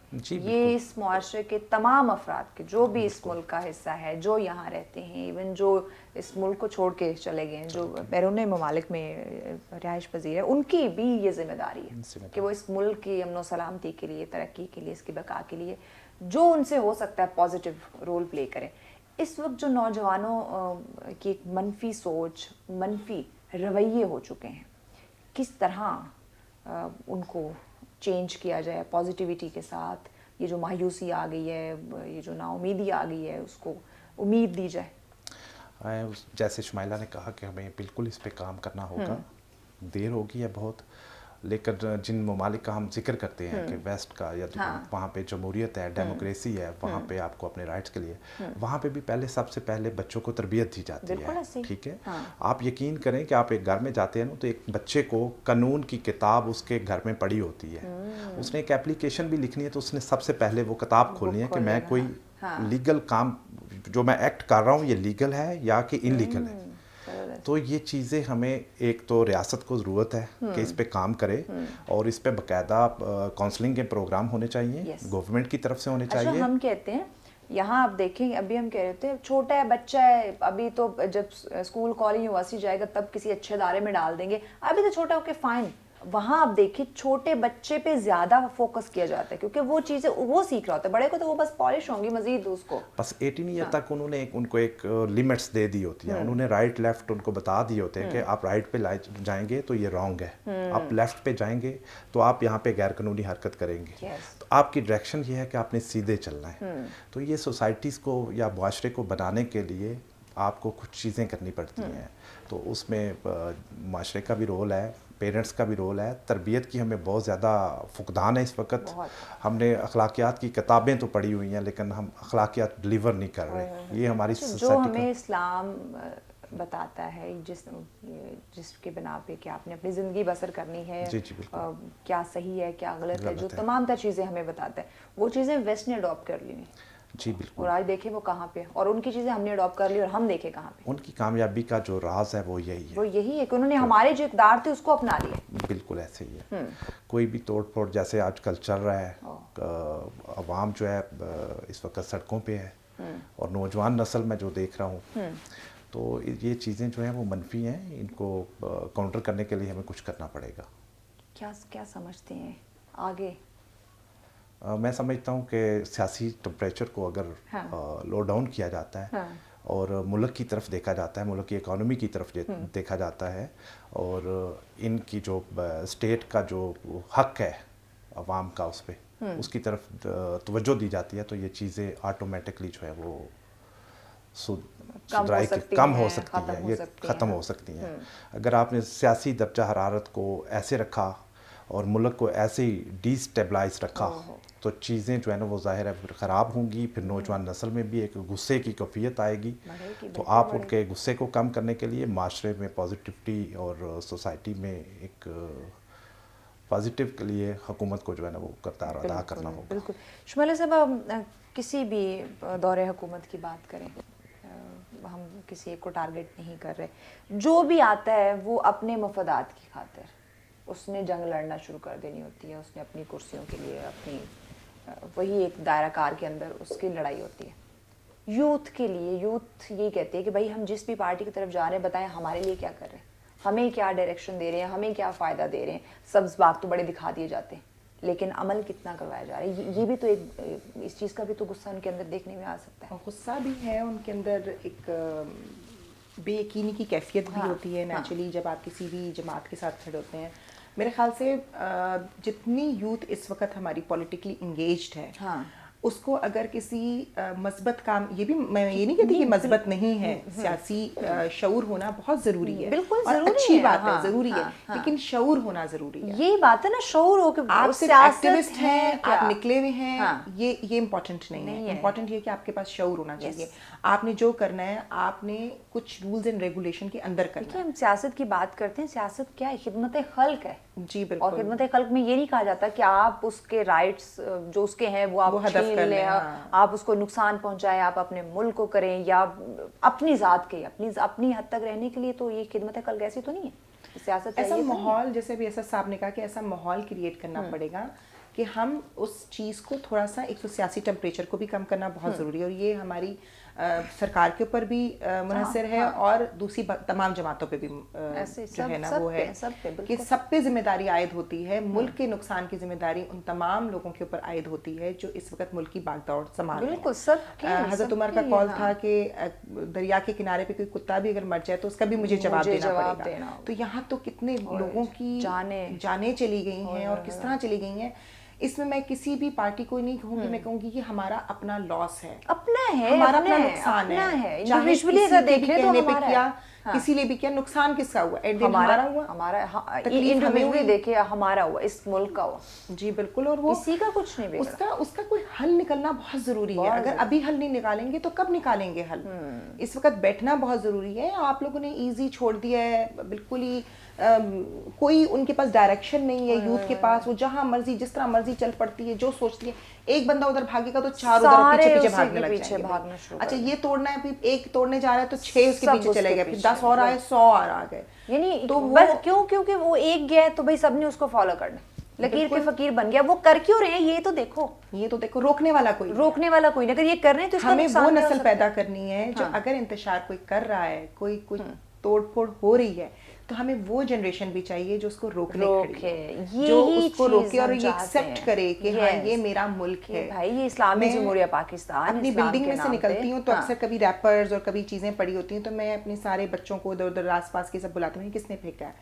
ये इस मुआशरे के तमाम अफराद के, जो भी इस मुल्क का हिस्सा है, जो यहाँ रहते हैं, इवन जो इस मुल्क को छोड़ के चले गए हैं, जो बैरून ममालिक में रिहाइश पजीर है, उनकी भी ये ज़िम्मेदारी है कि वो इस मुल्क की अमन व सलामती के लिए, तरक्की के लिए, इसकी बका के लिए जो उनसे हो सकता है पॉजिटिव रोल प्ले करें। اس وقت جو نوجوانوں کی ایک منفی سوچ، منفی رویے ہو چکے ہیں، کس طرح ان کو چینج کیا جائے پازیٹیوٹی کے ساتھ؟ یہ جو مایوسی آ گئی ہے، یہ جو نا امیدی آ گئی ہے، اس کو امید دی جائے. جیسے شمائلہ نے کہا کہ ہمیں بالکل اس پہ کام کرنا ہوگا. دیر ہوگی ہے بہت، لیکن جن ممالک کا ہم ذکر کرتے ہیں کہ ویسٹ کا یا وہاں پہ جمہوریت ہے، ڈیموکریسی ہے، وہاں پہ آپ کو اپنے رائٹس کے لیے وہاں پہ بھی سب سے پہلے بچوں کو تربیت دی جاتی ہے. ٹھیک ہے، آپ یقین کریں کہ آپ ایک گھر میں جاتے ہیں نا تو ایک بچے کو قانون کی کتاب اس کے گھر میں پڑھی ہوتی ہے. اس نے ایک اپلیکیشن بھی لکھنی ہے تو اس نے سب سے پہلے وہ کتاب کھولنی ہے کہ میں کوئی لیگل کام جو میں ایکٹ کر رہا ہوں یہ لیگل ہے یا کہ ان لیگل ہے. تو یہ چیزیں ہمیں ایک تو ریاست کو ضرورت ہے کہ اس پہ کام کرے، اور اس پہ باقاعدہ کاؤنسلنگ کے پروگرام ہونے چاہیے، گورنمنٹ کی طرف سے ہونے چاہیے. اچھا، ہم کہتے ہیں یہاں آپ دیکھیں، ابھی ہم کہہ رہے تھے چھوٹا ہے بچہ ہے، ابھی تو جب اسکول کالج یونیورسٹی جائے گا تب کسی اچھے ادارے میں ڈال دیں گے، ابھی تو چھوٹا ہو کے فائن. وہاں آپ دیکھیں چھوٹے بچے پہ زیادہ فوکس کیا جاتا ہے کیونکہ وہ چیزیں وہ سیکھ رہا ہوتا ہے. بڑے کو تو وہ بس پالش ہوں گی مزید، اس کو بس 18 ایئر تک انہوں نے ان کو ایک لمٹس دے دی ہوتی ہیں. انہوں نے رائٹ لیفٹ ان کو بتا دیے ہوتے ہیں کہ آپ رائٹ پہ جائیں گے تو یہ رانگ ہے، آپ لیفٹ پہ جائیں گے تو آپ یہاں پہ غیر قانونی حرکت کریں گے. تو آپ کی ڈائریکشن یہ ہے کہ آپ نے سیدھے چلنا ہے. تو یہ سوسائٹیز کو یا معاشرے کو بنانے کے لیے آپ کو کچھ چیزیں کرنی پڑتی ہیں. تو اس میں معاشرے کا بھی رول ہے، پیرنٹس کا بھی رول ہے. تربیت کی ہمیں بہت زیادہ فقدان ہے اس وقت. ہم نے اخلاقیات کی کتابیں تو پڑھی ہوئی ہیں لیکن ہم اخلاقیات ڈلیور نہیں کر رہے. یہ ہماری جو ہمیں اسلام بتاتا ہے جس کے بنا پہ کہ آپ نے اپنی زندگی بسر کرنی ہے، کیا صحیح ہے کیا غلط ہے، جو تمام تر چیزیں ہمیں بتاتا ہے، وہ چیزیں ویسٹ نے اڈاپٹ کر لی ہیں. جی بالکل. اور آج دیکھیں وہ کہاں پہ، اور ان کی چیزیں ہم نے اڈاپٹ کر لی اور ہم دیکھیں کہاں پہ. ان کی کامیابی کا جو راز ہے وہ یہی ہے، وہ یہی ہے کہ انہوں نے ہمارے جو اقدار تھے اس کو اپنا لیا. بالکل ایسے ہی ہے. کوئی بھی توڑ پھوڑ جیسے آج کل چل رہا ہے، عوام جو ہے اس وقت سڑکوں پہ ہے، اور نوجوان نسل میں جو دیکھ رہا ہوں تو یہ چیزیں جو ہیں وہ منفی ہیں. ان کو کاؤنٹر کرنے کے لیے ہمیں کچھ کرنا پڑے گا. کیا سمجھتے ہیں آگے؟ میں سمجھتا ہوں کہ سیاسی ٹمپریچر کو اگر لو ڈاؤن کیا جاتا ہے اور ملک کی طرف دیکھا جاتا ہے، ملک کی اکانومی کی طرف دیکھا جاتا ہے، اور ان کی جو اسٹیٹ کا جو حق ہے عوام کا اس پہ اس کی طرف توجہ دی جاتی ہے تو یہ چیزیں آٹومیٹکلی جو ہے وہ کم ہو سکتی ہیں، یہ ختم ہو سکتی ہیں. اگر آپ نے سیاسی درجہ حرارت کو ایسے رکھا اور ملک کو ایسے ہی ڈی اسٹیبلائز رکھا تو چیزیں جو ہے نا وہ ظاہر ہے پھر خراب ہوں گی. پھر نوجوان نسل میں بھی ایک غصے کی کیفیت آئے گی. تو آپ ان کے غصے کو کم کرنے کے لیے معاشرے میں پازیٹیوٹی اور سوسائٹی میں ایک پازیٹیو کے لیے حکومت کو جو ہے نا وہ کردار ادا کرنا ہوگا. بالکل. شمائلہ صاحب، کسی بھی دور حکومت کی بات کریں، ہم کسی ایک کو ٹارگٹ نہیں کر رہے، جو بھی آتا ہے وہ اپنے مفادات کی خاطر اس نے جنگ لڑنا شروع کر دینی ہوتی ہے. اس نے اپنی کرسیوں کے لیے اپنی وہی ایک دائرہ کار کے اندر اس کی لڑائی ہوتی ہے. یوتھ کے لیے یوتھ یہ کہتے ہیں کہ بھائی ہم جس بھی پارٹی کی طرف جا رہے ہیں بتائیں ہمارے لیے کیا کر رہے ہیں، ہمیں کیا ڈائریکشن دے رہے ہیں، ہمیں کیا فائدہ دے رہے ہیں. سبز باغ تو بڑے دکھا دیے جاتے ہیں لیکن عمل کتنا کروایا جا رہا ہے، یہ بھی تو ایک اس چیز کا بھی تو غصہ ان کے اندر دیکھنے میں آ سکتا ہے. غصہ بھی ہے ان کے اندر، ایک بے یقینی کی کیفیت بھی ہوتی ہے نیچرلی جب آپ کسی بھی جماعت کے ساتھ کھڑے ہوتے ہیں. میرے خیال سے جتنی یوتھ اس وقت ہماری پولیٹیکلی انگیجڈ ہے اس کو اگر کسی مثبت کام، یہ بھی میں یہ نہیں کہتی کہ مثبت نہیں ہے، سیاسی شعور ہونا بہت ضروری ہے، بالکل اور اچھی بات ہے، ضروری ہے، لیکن شعور ہونا ضروری ہے. یہی بات ہے نا، شعور ہو کہ آپ صرف ایکٹیوسٹ ہیں، آپ نکلے ہوئے ہیں، یہ امپورٹنٹ نہیں ہے. امپورٹنٹ یہ کہ آپ کے پاس شعور ہونا چاہیے. آپ نے جو کرنا ہے آپ نے کچھ رولز اینڈ ریگولیشن کے اندر کرنا ہے. ہم سیاست کی بات کرتے ہیں، سیاست کیا ہے؟ خدمت خلق ہے. جی بالکل. اور خدمت خلق میں یہ نہیں کہا جاتا کہ آپ اس کے رائٹس جو اس کے ہیں وہ آپ چھین لیں، آپ اس کو نقصان پہنچائیں، آپ اپنے ملک کو کریں یا اپنی ذات کے اپنی حد تک رہنے کے لیے. تو یہ خدمت خلق ایسی تو نہیں ہے. سیاست ایسا ماحول، جیسے بھی ایسا صاحب نے کہا کہ ایسا ماحول کریٹ کرنا پڑے گا کہ ہم اس چیز کو تھوڑا سا، ایک تو سیاسی ٹمپریچر کو بھی کم کرنا بہت ضروری ہے. اور یہ ہماری सरकार के ऊपर भी मुनहसर है और दूसरी तमाम जमातों पे भी जो है ना वो है कि सब पे जिम्मेदारी आयद होती है। मुल्क के नुकसान की जिम्मेदारी उन तमाम लोगों के ऊपर आयद होती है जो इस वक्त मुल्क की भागदौड़ संभाल रहे हैं। हजरत उमर का कौल था कि दरिया के किनारे पे कोई कुत्ता भी अगर मर जाए तो उसका भी मुझे जवाब देना पड़ेगा। तो यहाँ तो कितने लोगों की जानें चली गई हैं और किस तरह चली गई हैं। इसमें मैं किसी भी पार्टी को नहीं कहूंगी, मैं कहूंगी कि हमारा अपना लॉस है, अपना है, हमारा अपना नुकसान है। चाहे किसी के भी कहने पे किया, किसी ने भी किया, नुकसान किसका हुआ? हमारा हुआ, हमारा इंडिविजुअली देखिए हमारा हुआ, इस मुल्क का हुआ। जी बिल्कुल। और वो किसी का कुछ नहीं बिगड़ा। उसका कोई हल निकलना बहुत जरूरी है। अगर अभी हल नहीं निकालेंगे तो कब निकालेंगे हल? इस वक्त बैठना बहुत जरूरी है। आप लोगों ने इजी छोड़ दिया है, बिल्कुल ही कोई उनके पास डायरेक्शन नहीं है यूथ के पास। वो जहां मर्जी जिस तरह मर्जी चल पड़ती है, जो सोचती है। एक बंदा उधर भागेगा तो चार उधर पीछे पीछे भागने लग जाएंगे। अच्छा ये तोड़ना है, फिर एक तोड़ने जा रहा है तो 6 उसके पीछे चले गए, फिर 10 और आए, 100 और आ गए। यानी तो बस क्योंकि वो एक गया तो भाई सबने उसको फॉलो करना, लकीर के फकीर बन गया। वो कर क्यों रहे हैं ये तो देखो, रोकने वाला कोई नहीं। अगर ये कर रहे हैं तो हमें वो नस्ल पैदा करनी है जो अगर इंतशार कोई कर रहा है, कोई तोड़ फोड़ हो रही है, तो हमें वो जनरेशन भी चाहिए जो उसको रोकने खड़ी है, जो उसको रोके और ये एक्सेप्ट करे कि हाँ ये मेरा मुल्क है भाई, ये इस्लामी जमहूरिया पाकिस्तान। अपनी बिल्डिंग में से निकलती हूँ तो अक्सर कभी रैपर्स और कभी चीजें पड़ी होती हैं तो मैं अपने सारे बच्चों को इधर उधर आस पास के सब बुलाती हूँ, किसने फेंका है?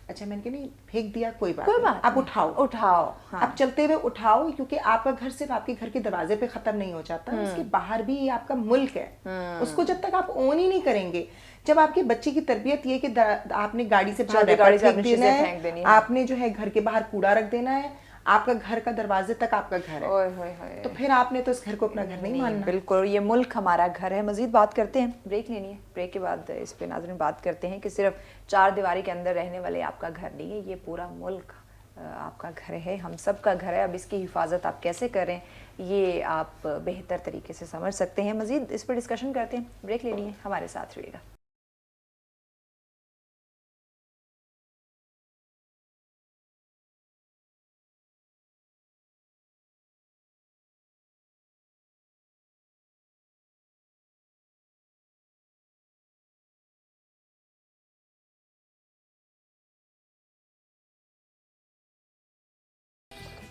अच्छा मैंने कहा नहीं फेंक दिया, कोई बात नहीं, आप उठाओ। आप चलते हुए उठाओ, क्योंकि आपका घर सिर्फ आपके घर के दरवाजे पे खत्म नहीं हो जाता, उसके बाहर भी ये आपका मुल्क है। उसको जब तक आप ओन ही नहीं करेंगे, जब आपके बच्चे की तरबियत ये कि आपने गाड़ी से फेंक देना है, आपने जो है घर के बाहर कूड़ा रख देना है, आपका घर का दरवाजे तक आपका घर है, तो फिर आपने तो इस घर को अपना घर नहीं मानना। बिल्कुल, ये मुल्क हमारा घर है। मजीद बात करते हैं, ब्रेक लेनी है, ब्रेक के बाद इस पे नाज़रीन बात करते हैं कि सिर्फ 4 दीवारी के अंदर रहने वाले आपका घर नहीं है, ये पूरा मुल्क आपका घर है, हम सब का घर है। अब इसकी हिफाजत आप कैसे करें ये आप बेहतर तरीके से समझ सकते हैं। मजीद इस पर डिस्कशन करते हैं, ब्रेक लेनी है, हमारे साथ रहिएगा।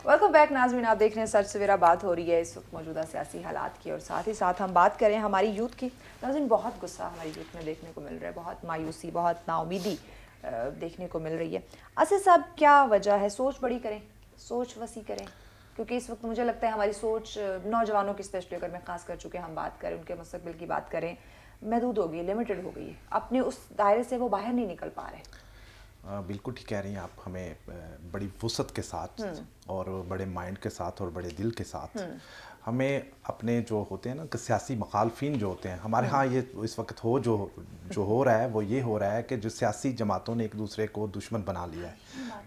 वेलकम बैक नाज़रीन, आप देख रहे हैं सच सवेरा। बात हो रही है इस वक्त मौजूदा सियासी हालात की और साथ ही साथ हम बात करें हमारी यूथ की। नाज़रीन बहुत गुस्सा हमारी यूथ में देखने को मिल रहा है, बहुत मायूसी, बहुत नाउमीदी देखने को मिल रही है। असद साहब क्या वजह है? सोच बड़ी करें, सोच वसी करें, क्योंकि इस वक्त मुझे लगता है हमारी सोच नौजवानों की, स्पेशली अगर मैं खास कर चुके हम बात करें उनके मुस्तकबिल की बात करें, महदूद हो गई, लिमिटेड हो गई है, अपने उस दायरे से वो बाहर नहीं निकल पा रहे। बिल्कुल ठीक कह रही हैं आप। हमें बड़ी वुसअत के साथ और बड़े माइंड के साथ और बड़े दिल के साथ हमें अपने जो होते हैं ना कि सियासी मुखालफिन जो होते हैं हमारे यहाँ, ये इस वक्त जो हो रहा है वो ये हो रहा है कि जो सियासी जमातों ने एक दूसरे को दुश्मन बना लिया है,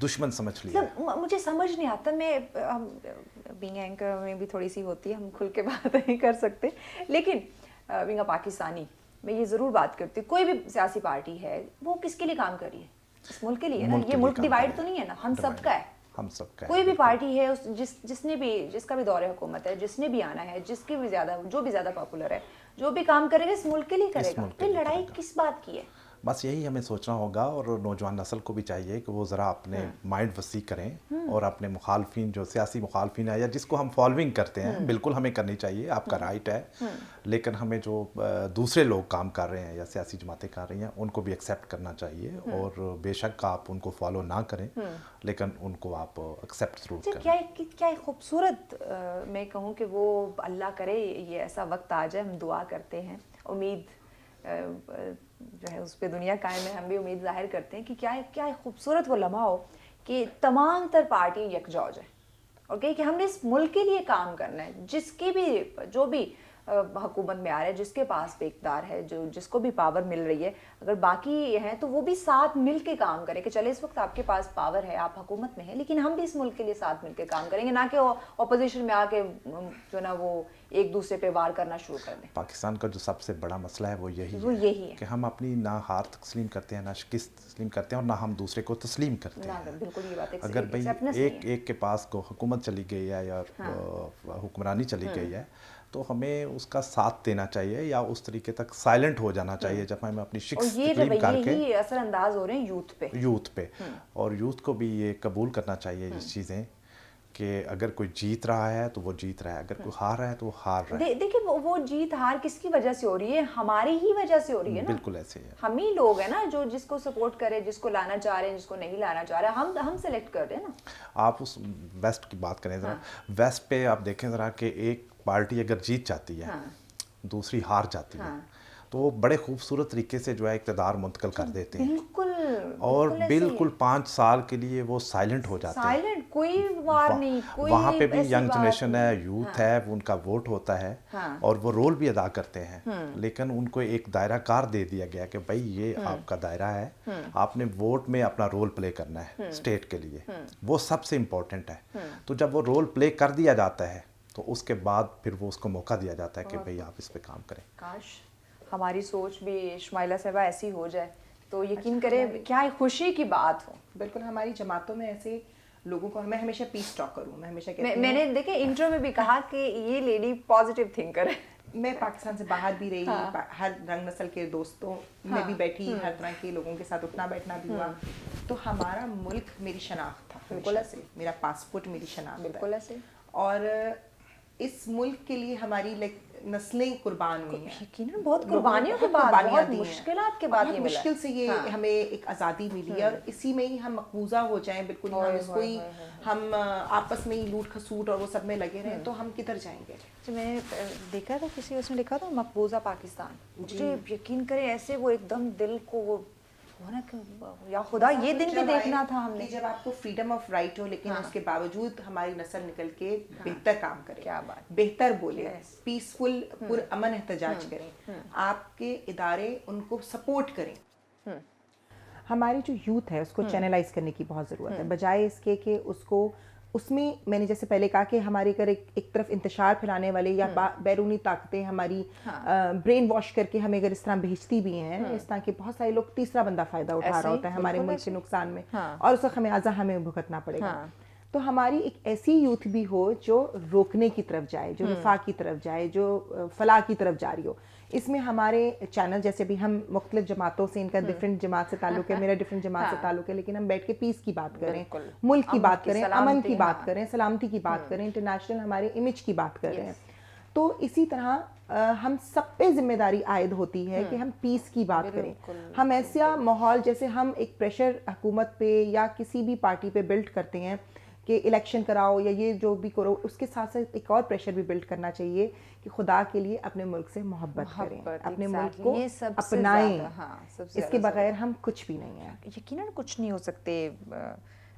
दुश्मन समझ लिया है। मुझे समझ नहीं आता, मैं बीइंग एंकर में भी थोड़ी सी होती है, हम खुल के बात नहीं कर सकते, लेकिन बीइंग पाकिस्तानी मैं ये ज़रूर बात करती हूँ, कोई भी सियासी पार्टी है वो किसके लिए काम कर रही है? इस मुल्क के लिए ना। ये मुल्क डिवाइड तो नहीं है ना, हम सबका है, हम सबका। कोई भी पार्टी है जिसका भी दौरे हुकूमत है, जिसने भी आना है, जो भी ज़्यादा पॉपुलर है, जो भी काम करेगा इस मुल्क के लिए करेगा। फिर लड़ाई किस बात की है? बस यही हमें सोचना होगा और नौजवान नस्ल को भी चाहिए कि वो ज़रा अपने माइंड वसी करें और अपने मुखालफिन, जो सियासी मुखालफिन है या जिसको हम फॉलोइंग करते हैं, बिल्कुल हमें करनी चाहिए, आपका राइट है, लेकिन हमें जो दूसरे लोग काम कर रहे हैं या सियासी जमातें कर रही हैं उनको भी एक्सेप्ट करना चाहिए। और बेशक आप उनको फॉलो ना करें, लेकिन उनको आप एक्सेप्ट ज़रूर करें। क्या खूबसूरत, मैं कहूँ कि वो अल्लाह करे ये ऐसा वक्त आ जाए, हम दुआ करते हैं, उम्मीद जो है उस पर दुनिया कायम है, हम भी उम्मीद जाहिर करते हैं कि क्या खूबसूरत वो लम्हा हो कि तमाम तर पार्टी यकजा हो जाए और कहे कि हमने इस मुल्क के लिए काम करना है। जो भी हुकूमत में आ रहा है, जिसके पास भी इक़्तिदार है, जिसको भी पावर मिल रही है, अगर बाकी हैं तो वो भी साथ मिल के काम करें कि चले इस वक्त आपके पास पावर है, आप हुकूमत में हैं, लेकिन हम भी इस मुल्क के लिए साथ मिल के काम करेंगे, ना कि अपोजिशन में आके जो ना वो एक दूसरे पे वार करना शुरू कर दें। पाकिस्तान का जो सबसे बड़ा मसला है वो यही है कि हम अपनी ना हार तस्लीम करते हैं, ना शिकस्त तस्लीम करते हैं और ना हम दूसरे को तस्लीम करते हैं। बिल्कुल ये बात अगर भाई एक के पास को हुकूमत चली गई है या हुक्मरानी चली गई है تو ہمیں اس کا ساتھ دینا چاہیے یا اس طریقے تک سائلنٹ ہو جانا چاہیے جب ہمیں اپنی شخص تقلیم کر کے یہ اثر انداز ہو رہے ہیں یوتھ پہ اور یوتھ کو بھی یہ قبول کرنا چاہیے یہ چیزیں کہ اگر کوئی جیت رہا ہے تو وہ جیت رہا ہے, اگر کوئی ہار رہا ہے تو وہ ہار رہا ہے. دیکھیں وہ جیت ہار کس کی وجہ سے ہو رہی ہے؟ ہماری ہی وجہ سے ہو رہی ہے نا. بالکل ایسے ہی ہے, ہم ہی لوگ ہیں نا جو جس کو سپورٹ کرے, جس کو لانا چاہ رہے ہیں, جس کو نہیں لانا چاہ رہے, ہم سلیکٹ کر رہے ہیں نا. آپ اس ویسٹ کی بات کریں ذرا, ویسٹ پہ آپ دیکھیں ذرا کہ ایک پارٹی اگر جیت جاتی ہے دوسری ہار جاتی ہے تو وہ بڑے خوبصورت طریقے سے جو ہے اقتدار منتقل کر دیتے ہیں, اور بالکل 5 سال کے لیے وہ سائلنٹ ہو جاتے ہیں. سائلنٹ, کوئی وار نہیں, کوئی وہاں پہ بھی ینگ جنریشن ہے, یوتھ ہے, ان کا ووٹ ہوتا ہے اور وہ رول بھی ادا کرتے ہیں, لیکن ان کو ایک دائرہ کار دے دیا گیا کہ بھائی یہ آپ کا دائرہ ہے, آپ نے ووٹ میں اپنا رول پلے کرنا ہے اسٹیٹ کے لیے, وہ سب سے امپورٹنٹ ہے. تو جب وہ رول پلے کر دیا جاتا ہے تو اس کے بعد پھر وہ اس کو موقع دیا جاتا ہے کہ بھئی آپ اس پہ کام کریں. کاش ہماری سوچ بھی شمائلہ صاحبہ ایسی ہو جائے تو یقین کریں کیا خوشی کی بات ہو. بالکل ہماری جماعتوں میں ایسے لوگوں کو, میں ہمیشہ پیس ٹاک کروں, میں ہمیشہ کہتی ہوں, میں نے دیکھیں انٹرو میں بھی کہا کہ یہ لیڈی پازیٹیو تھنکر ہے. میں پاکستان سے باہر بھی رہی, ہر رنگ نسل کے دوستوں میں بھی بیٹھی, ہر طرح کے لوگوں کے ساتھ اٹھنا بیٹھنا بھی ہوا. تو ہمارا ملک میری شناخت تھا, بالکل ایسے, میرا پاسپورٹ میری شناخت, بالکل ایسے. اور اس ملک کے لیے ہماری نسلیں قربان ہوئی ہیں, یقیناً بہت قربانیوں کے بعد, بہت مشکلات کے بعد یہ ملا, مشکل سے یہ ہمیں ایک آزادی ملی ہے, اور اسی میں ہی ہم مقبوضہ ہو جائیں, بالکل ہم اس کو ہی ہم آپس میں ہی لوٹ کھسوٹ اور وہ سب میں لگے رہیں تو ہم کدھر جائیں گے. میں نے دیکھا تھا کسی اس نے لکھا تھا مقبوضہ پاکستان, مجھے یقین کریں ایسے وہ ایک دم دل کو وہ ہونا کہ یا خدا یہ دن بھی دیکھنا تھا ہم نے, جب آپ کو فریڈم آف رائٹ ہو لیکن اس کے باوجود ہماری نسل نکل کے بہتر کام کرے, کیا بات, بہتر بولے, پیسفل پر امن احتجاج کریں, آپ کے ادارے ان کو سپورٹ کریں. ہماری جو یوتھ ہے اس کو چینلائز کرنے کی بہت ضرورت ہے, بجائے اس کے کہ اس کو اس میں نے جیسے پہلے کہا کہ ہماری اگر ایک طرف انتشار پھیلانے والے یا بیرونی طاقتیں ہماری برین واش کر کے ہمیں اگر اس طرح بھیجتی بھی ہیں, اس طرح کے بہت سارے لوگ تیسرا بندہ فائدہ اٹھا رہا ہوتا ہے ہمارے ملک کے نقصان میں, اور اس کا خمیازہ ہمیں بھگتنا پڑے گا. تو ہماری ایک ایسی یوتھ بھی ہو جو روکنے کی طرف جائے, جو رفاع کی طرف جائے, جو فلاح کی طرف جاری ہو. اس میں ہمارے چینل جیسے بھی ہم مختلف جماعتوں سے, ان کا ڈفرینٹ جماعت سے تعلق ہے, میرا ڈفرینٹ جماعت سے تعلق ہے, لیکن ہم بیٹھ کے پیس کی بات کریں, ملک کی بات کریں, امن کی بات کریں, سلامتی کی بات کریں, انٹرنیشنل ہمارے امیج کی بات کر رہے ہیں. تو اسی طرح ہم سب پہ ذمہ داری عائد ہوتی ہے کہ ہم پیس کی بات کریں. ہم ایسا ماحول جیسے ہم ایک پریشر حکومت پہ یا کسی بھی پارٹی پہ بلڈ کرتے ہیں کہ الیکشن کراؤ یا یہ جو بھی کرو, اس کے ساتھ ساتھ ایک اور پریشر بھی بلڈ کرنا چاہیے کہ خدا کے لیے اپنے ملک سے محبت کریں, اپنے ملک کو اپنائیں, اس کے بغیر ہم کچھ بھی نہیں ہیں. یقیناً کچھ نہیں ہو سکتے.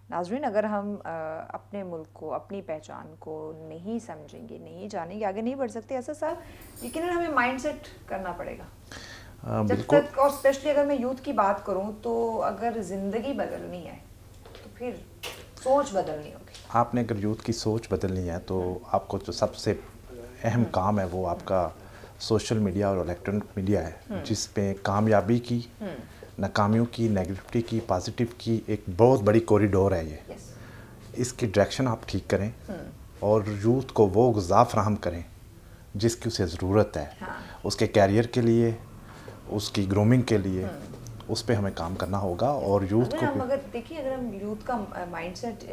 ناظرین, اگر ہم اپنے ملک کو, اپنی پہچان کو نہیں سمجھیں گے, نہیں جانیں گے, آگے نہیں بڑھ سکتے. ایسا صاحب یقیناً ہمیں مائنڈ سیٹ کرنا پڑے گا جب تک, اور اسپیشلی اگر میں یوتھ کی بات کروں تو اگر زندگی بدلنی ہے تو پھر سوچ بدلنی ہوگی. آپ نے اگر یوتھ کی سوچ بدلنی ہے تو آپ کو جو سب سے اہم کام ہے وہ آپ کا سوشل میڈیا اور الیکٹرانک میڈیا ہے, جس پہ کامیابی کی, ناکامیوں کی, نیگیٹیوٹی کی, پازیٹیو کی ایک بہت بڑی کوریڈور ہے. یہ اس کی ڈائریکشن آپ ٹھیک کریں اور یوتھ کو وہ غذا فراہم کریں جس کی اسے ضرورت ہے, اس کے کیریئر کے لیے, اس کی گرومنگ کے لیے. اس پہ ہمیں کام کرنا ہوگا. اور یوتھ کو اگر دیکھیے, اگر ہم یوتھ کا مائنڈ سیٹ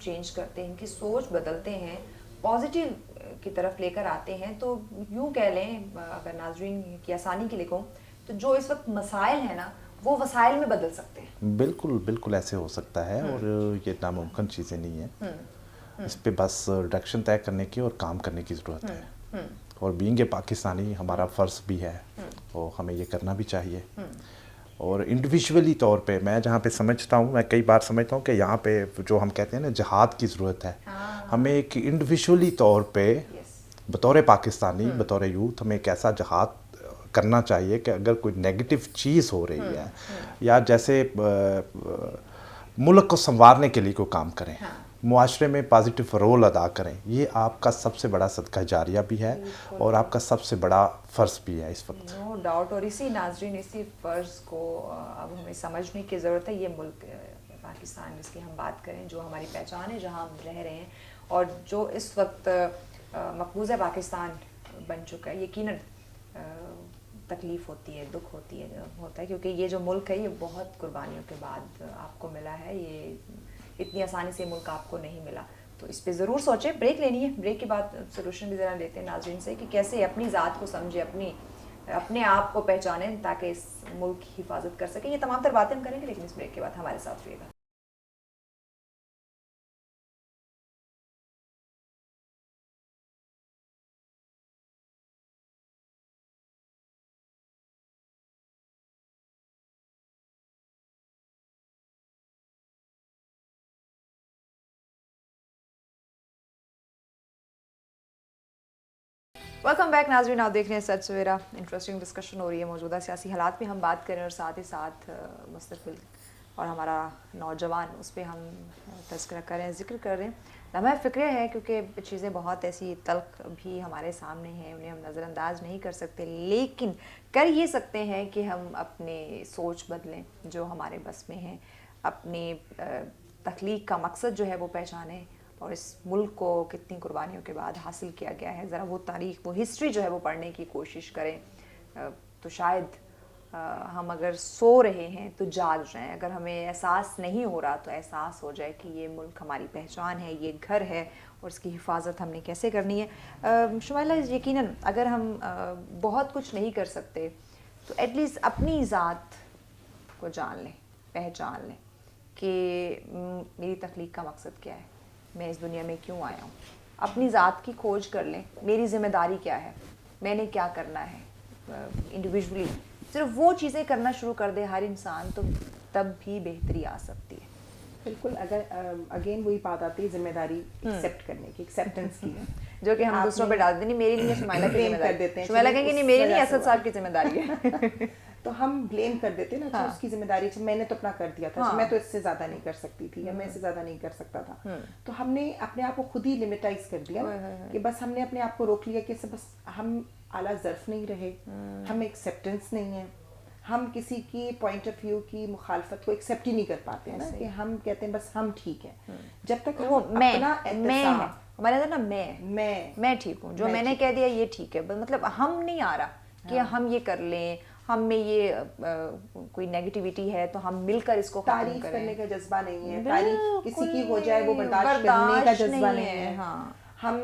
چینج کرتے ہیں, ان کی سوچ بدلتے ہیں, پازیٹیو کی طرف لے کر آتے ہیں, تو یوں کہہ لیں, اگر ناظرین کی آسانی کے لیے کہوں تو جو اس وقت مسائل ہیں نا وہ وسائل میں بدل سکتے ہیں. بالکل بالکل ایسے ہو سکتا ہے, اور یہ ناممکن چیزیں نہیں ہیں. اس پہ بس ڈائریکشن طے کرنے کی اور کام کرنے کی ضرورت ہے, اور بینگ اے پاکستانی ہمارا فرض بھی ہے, اور ہمیں یہ کرنا بھی چاہیے. اور انڈیویجولی طور پہ میں جہاں پہ سمجھتا ہوں, میں کئی بار سمجھتا ہوں کہ یہاں پہ جو ہم کہتے ہیں نا جہاد کی ضرورت ہے, ہمیں ایک انڈیویجولی طور پہ بطور پاکستانی, بطور یوتھ ہمیں ایک ایسا جہاد کرنا چاہیے کہ اگر کوئی نیگیٹو چیز ہو رہی ہے یا جیسے ملک کو سنوارنے کے لیے کوئی کام کریں, معاشرے میں پازیٹیو رول ادا کریں, یہ آپ کا سب سے بڑا صدقہ جاریہ بھی ہے اور آپ کا سب سے بڑا فرض بھی ہے اس وقت. No doubt. اور اسی ناظرین, اسی فرض کو اب ہمیں سمجھنے کی ضرورت ہے. یہ ملک پاکستان جس کی ہم بات کریں, جو ہماری پہچان ہے, جہاں ہم رہ رہے ہیں, اور جو اس وقت مقبوضہ پاکستان बन चुका है। यकीनन तकलीफ़ होती है, दुख होता है, क्योंकि ये जो मुल्क है ये बहुत कुर्बानियों के बाद आपको मिला है। ये इतनी आसानी से मुल्क आपको नहीं मिला, तो इस पे ज़रूर सोचें। ब्रेक लेनी है, ब्रेक के बाद सोल्यूशन भी ज़रा लेते हैं नाज़रीन से कि कैसे अपनी ज़ात को समझे, अपने आप को पहचानें ताकि इस मुल्क की हिफाजत कर सकें। ये तमाम तर बातें हम करेंगे, लेकिन इस ब्रेक के बाद हमारे साथ रहिएगा। वेलकम बैक नाज़रीन, आप देख रहे हैं सच सवेरा। इंटरेस्टिंग डिस्कशन हो रही है, मौजूदा सियासी हालात पे हम बात करें और साथ ही साथ मुस्तक़बिल और हमारा नौजवान उस पर हम तज़किरा करें, ज़िक्र कर रहे हैं। लम्हा फ़िक्र है क्योंकि चीज़ें बहुत ऐसी तल्ख़ भी हमारे सामने हैं, उन्हें हम नज़रअंदाज नहीं कर सकते, लेकिन कर ये सकते हैं कि हम अपने सोच बदलें जो हमारे बस में है, अपनी तख्लीक का मकसद जो है वो पहचानें और इस मुल्क को कितनी कुर्बानियों के बाद हासिल किया गया है, ज़रा वो तारीख़, वो हिस्ट्री जो है वो पढ़ने की कोशिश करें। तो शायद हम अगर सो रहे हैं तो जाग जाएं, अगर हमें एहसास नहीं हो रहा तो एहसास हो जाए कि ये मुल्क हमारी पहचान है, ये घर है और इसकी हिफाजत हमने कैसे करनी है। शुमाइला, यकीनन अगर हम बहुत कुछ नहीं कर सकते तो एटलीस्ट अपनी ज़ात को जान लें, पहचान लें कि मेरी तख्लीक का मकसद क्या है, मैं इस दुनिया में क्यों आया हूँ। अपनी ज़ात की खोज कर लें, मेरी ज़िम्मेदारी क्या है, मैंने क्या करना है इंडिविजुअली। सिर्फ वो चीज़ें करना शुरू कर दे हर इंसान, तो तब भी बेहतरी आ सकती है। बिल्कुल। अगर अगेन वही बात आती है जिम्मेदारी एक्सेप्ट करने की, एक्सेप्टेंस की, जो कि हम दूसरों पे डाल देते, नहीं मेरी नहीं है, शुमाइला की ब्लेम जिम्मेदारी कर देते हैं, शुमाइला कहेंगे नहीं मेरी नहीं, असद साहब की जिम्मेदारी है। तो हम ब्लेम कर देते हैं ना, अच्छा उसकी जिम्मेदारी, मैंने तो अपना कर दिया था, मैं तो इससे ज़्यादा नहीं कर सकती थी या मैं इससे ज़्यादा नहीं कर सकता था। तो हमने अपने आप को खुद ही लिमिटाइज कर दिया कि बस हमने अपने आप को रोक लिया कि बस हम आला ज़र्फ नहीं रहे, हम एक्सेप्टेंस नहीं है, हम किसी की पॉइंट ऑफ व्यू की मुखालफत को एक्सेप्ट ही नहीं कर पाते हैं ना, कि हम कहते हैं बस हम ठीक हैं। जब तक वो हम मैं अपना एहतसाब, हमारे अंदर ना मैं ठीक हूँ, जो मैंने कह दिया ये ठीक है, मतलब हम नहीं आ रहा कि हम ये कर लें, हम में ये कोई नेगेटिविटी है तो हम मिलकर इसको तारीफ करने का जज्बा नहीं है, तारीफ किसी की हो जाए वो बर्दाश्त करने का जज्बा नहीं है। हाँ, हम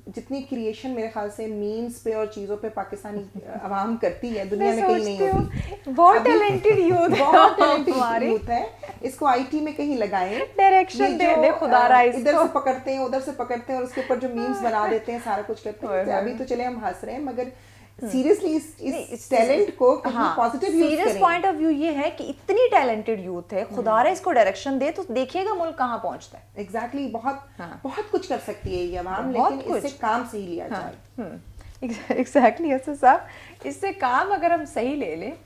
जितनी क्रिएशन मेरे ख्याल से मीम्स पे और चीज़ों पे पाकिस्तानी अवाम करती है, दुनिया में कहीं नहीं होती। बहुत टैलेंटेड यूथ, बहुत टैलेंटेड यूथ है, इसको आईटी में कहीं लगाएं, डायरेक्शन दे खुदारा इसको। इधर से पकड़ते हैं, उधर से पकड़ते हैं और उसके ऊपर जो मीम्स बना देते हैं, सारा कुछ करते हैं। अभी तो चले हम हंस रहे हैं, मगर सीरियसली इस टैलेंट को पॉजिटिव यूज करें। सीरियस पॉइंट ऑफ व्यू ये है कि इतनी टैलेंटेड यूथ है, खुदारा इसको डायरेक्शन दे तो देखिएगा मुल्क कहाँ पहुंचता है। एग्जैक्टली, बहुत कुछ कर सकती है ये अवाम, लेकिन इससे काम सही लिया जाए। एग्जैक्टली असद साहब, इससे काम अगर हम सही ले लें,